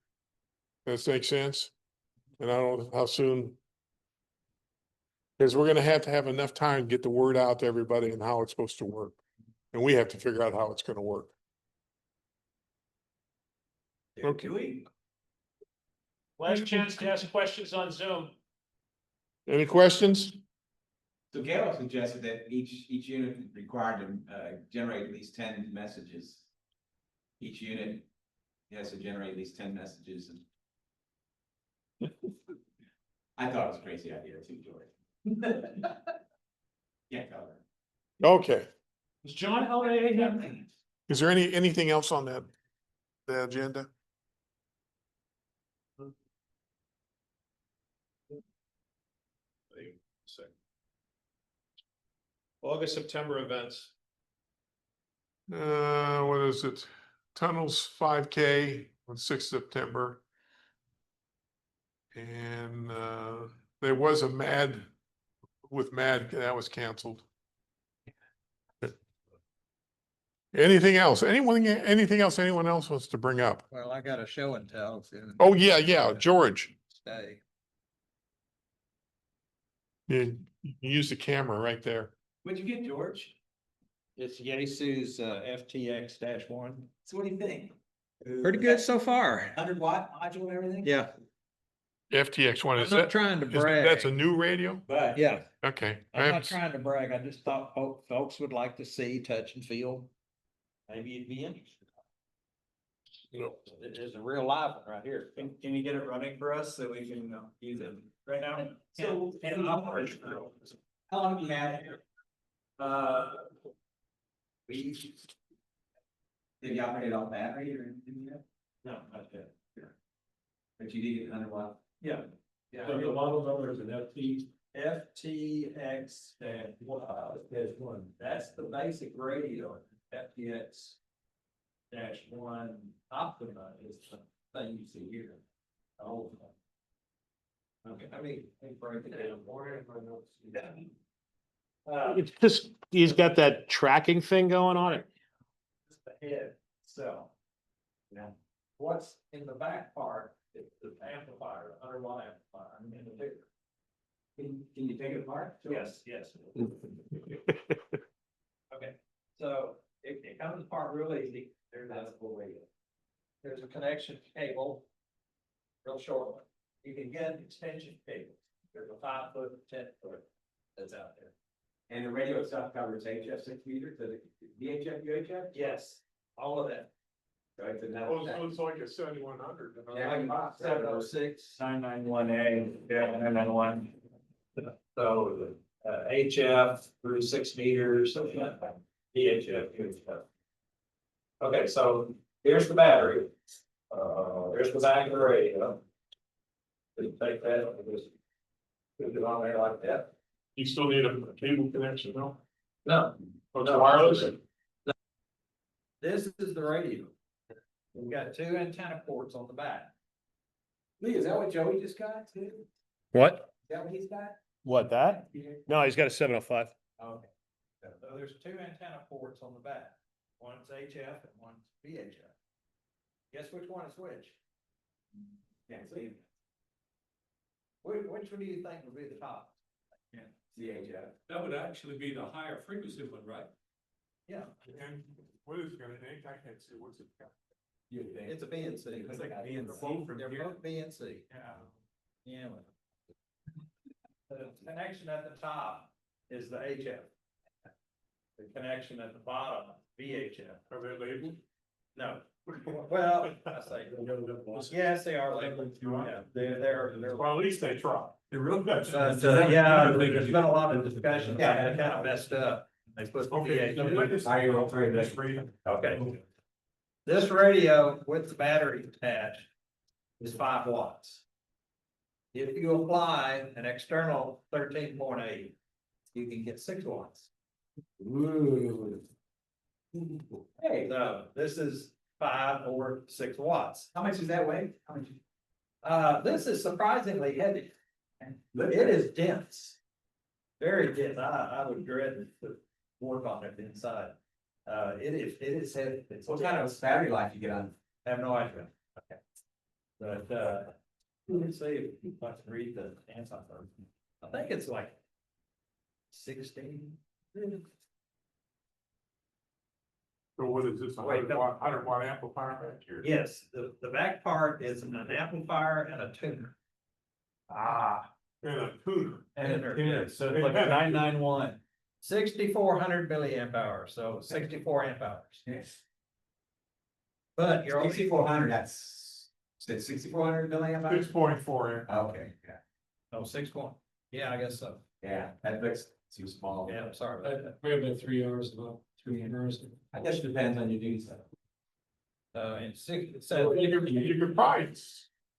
Does that make sense? And I don't know how soon. Because we're gonna have to have enough time to get the word out to everybody and how it's supposed to work. And we have to figure out how it's gonna work. Okay. Last chance to ask questions on Zoom. Any questions? So Gail suggested that each unit is required to generate at least 10 messages. Each unit has to generate at least 10 messages. And I thought it was a crazy idea too, George. Yeah, cover. Okay. Was John LA here? Is there anything else on the agenda? August, September events. What is it? Tunnels 5K on 6th September. And there was a MAD that was canceled. Anything else? Anything else anyone else wants to bring up? Well, I got a show and tell. Oh, yeah, George. Stay. You use the camera right there. What'd you get, George? It's Yesu's FTX -1. So what do you think? Pretty good so far. 100-watt module and everything? Yeah, FTX one, I'm is not that, trying to brag. that's a new radio? But. Yeah, Okay. I'm not trying to brag. I just thought folks would like to see, touch and feel. Maybe you'd be interested. There's a real live one right here. Can you get it running for us so we can use it right now? So- And operate. How long have you had it? We. Did you operate it off battery or anything yet? No, not yet. But you did get under what? Yeah. So the model number is an FT. FTX -1, that's the basic radio, FTX -1 Optima is the thing you see here. The whole thing. Okay, I mean, break it down more. It's just, he's got that tracking thing going on it. It's the head itself. Now, what's in the back part is the amplifier, the underlying amplifier, and the bigger. Can you take it apart? Yes, yes. Okay, so it comes apart real easy. There's a connection cable. Real short one. You can get an extension cable. There's a 5 foot, 10 foot that's out there. And the radio itself covers HF 6 meters, does it VHF, UHF? Yes, all of that. So it's another. Oh, so it's like a 7100. Yeah, like about 706. 991A, yeah, 991. So, HF through 6 meters, VHF, UHF. Okay, so here's the battery. There's the back of the radio. You take that, and just put it on there like that. You still need a cable connection, though? No, Oh, it's wireless? this is the radio. We've got 2 antenna ports on the back. Lee, is that what Joey just got too? Is What? that what he's got? What, that? No, he's got a 705. Okay. So there's 2 antenna ports on the back. One's HF and one's VHF. Guess which one is which? Can't see. Which one do you think would be the top? CHF. That would actually be the higher frequency one, right? Yeah, And what is it gonna take? I can't see, what's it got? You would think. it's a BNC. It's like BNC They're both BNC. Yeah. Yeah. The connection at the top is the HF. The connection at the bottom, VHF. Are they labeled? No. Well, I say, yes, they are labeled. Yeah, they're. Well, at least they try. It really does. Yeah, there's been a lot of discussion. Yeah, it kind of messed up. They put the Okay. VHF. Are you okay with This this? reading? Okay. This radio with the battery attached is 5 watts. If you apply an external 13.8, you can get 6 watts. Ooh. Hey, So this is 5 or 6 watts. how much does that weigh? How much? This is surprisingly heavy. It is dense. Very dense. I would dread to work on it inside. It is heavy. It's What kind of battery life you get on? I have no idea. Okay. But, let's see if I can read the answer. I think it's like 16. So what is this, a Wait, no. 100 watt amplifier back here? Yes, the back part is an amplifier and a tuner. Ah, and a tuner. So it's like a 991. 6,400 milliamp hours, so 64 amp hours. Yes. But you're only, 6,400, that's, said 6,400 milliamp hours? 6.4 amp. Okay, yeah, oh, 6 1. Yeah, I guess so. yeah, that looks too small. Yeah, I'm sorry about that. We have been 3 hours, about 3 hours. I guess it depends on your duty cycle. And 6, it So says, you could probably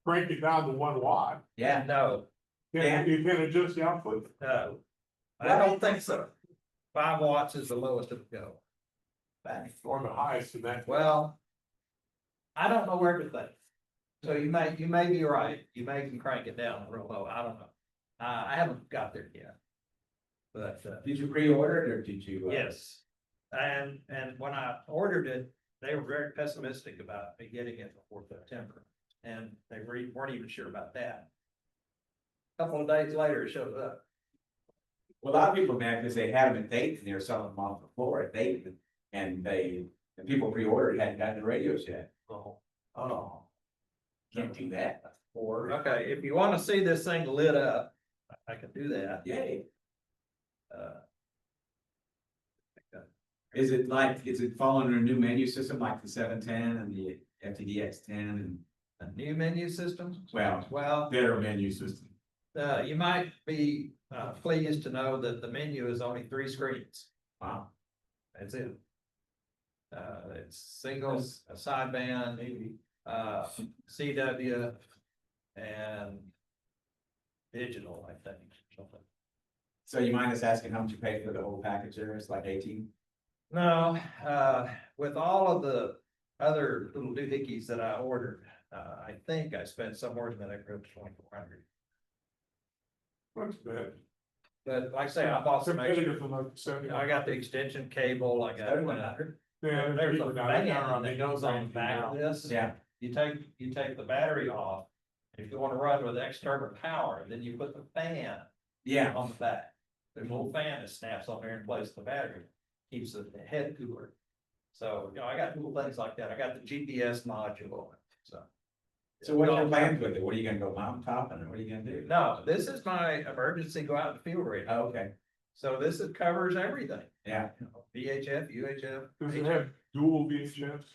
break it down to 1 watt. Yeah, no, Yeah. You can adjust the output. no. I don't think so. 5 watts is the lowest it would go. Or the highest in that. Well, I don't know everything. So you may be right. You may can crank it down real low. I don't know. I haven't got there yet. But, did you pre-order it or did you? yes. And when I ordered it, they were very pessimistic about me getting it before September. And they weren't even sure about that. Couple of days later, it showed up. Well, a lot of people are mad because they had them at Dayton, they were selling them off the floor at Dayton, and people pre-ordered, hadn't gotten the radios yet. Oh. Can't do that. Or, okay, if you want to see this thing lit up, I can do that. Yay. Uh, Is it following a new menu system like the 710 and the FTDX 10 and, A new menu system? well, Well, better menu system. you might be pleased to know that the menu is only 3 screens. Wow. That's it. It's singles, a sideband, CW, and digital, I think. Something. So you mind us asking how much you paid for the whole package there? It's like 18? No, with all of the other little doohickeys that I ordered, I think I spent somewhere in the neighborhood of 2,400. That's bad. But like I say, I bought some extra. Competitive from like 70. I got the extension cable, I got, 7,100? Yeah, there's a people now, fan they're around that goes on the back of this. Yeah, You take the battery off. If you want to run with external power, then you put the fan yeah. on the back. There's a little fan that snaps on there and places the battery, keeps the head cooler. So, you know, I got little things like that. I got the GPS module, so. So what's your plans with it? What are you gonna go mountaintop and what are you gonna do? No, this is my emergency go out and field radio. Oh, okay, So this is covers everything. yeah. VHF, UHF. Does it have dual VHFs?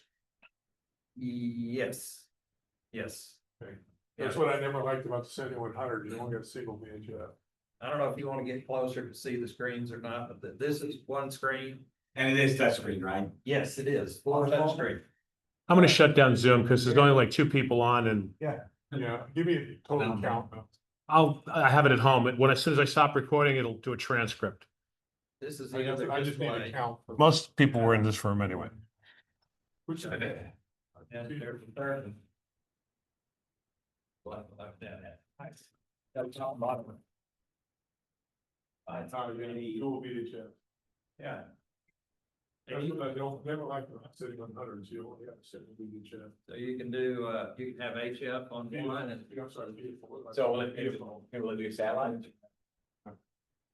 Yes. Yes. That's what I never liked about the 7100, you only got a single VHF. I don't know if you want to get closer to see the screens or not, but this is one screen. And it is touchscreen, right? Yes, it is. Full touch screen. I'm gonna shut down Zoom because there's only like 2 people on and Yeah, give me a total count. I have it at home, but as soon as I stop recording, it'll do a transcript. This is I the just, other I just need a display. count. for- Most people were in this room anyway. Which, And there's the third. Left that. Nice. That's top and bottom. dual VHF. Yeah. That's what I don't, never liked about 7100s, you only have a single VHF. So you can do, you can have HF on one and, I'm sorry, beautiful. So will it do satellite?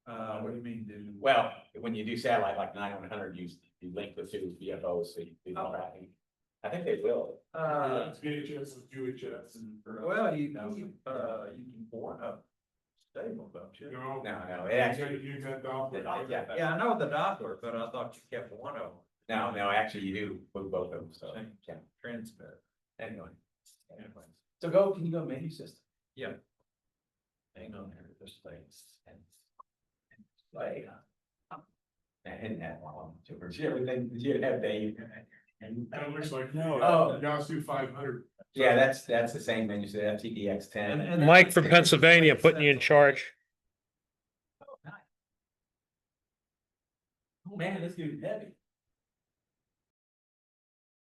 what do you mean do? Well, when you do satellite like 9100, you link the two VFOs, so you do the tracking. I think they will. It's VHS and UHS. Well, you can port a stable, don't you? No, No, it actually, you got Doppler. yeah, Yeah, I know the Doppler, but I thought you kept one of them. no, actually you do with both of them, so, yeah, Transmit. anyway. Anyway, So can you go menu system? yeah. Hang on here, this thing's. Like, I hadn't had one, did you have Dave? That looks like, Oh. Yasu 500. Yeah, that's the same menu, so FTDX 10. Mike from Pennsylvania putting you in charge. Oh, man, this dude's heavy.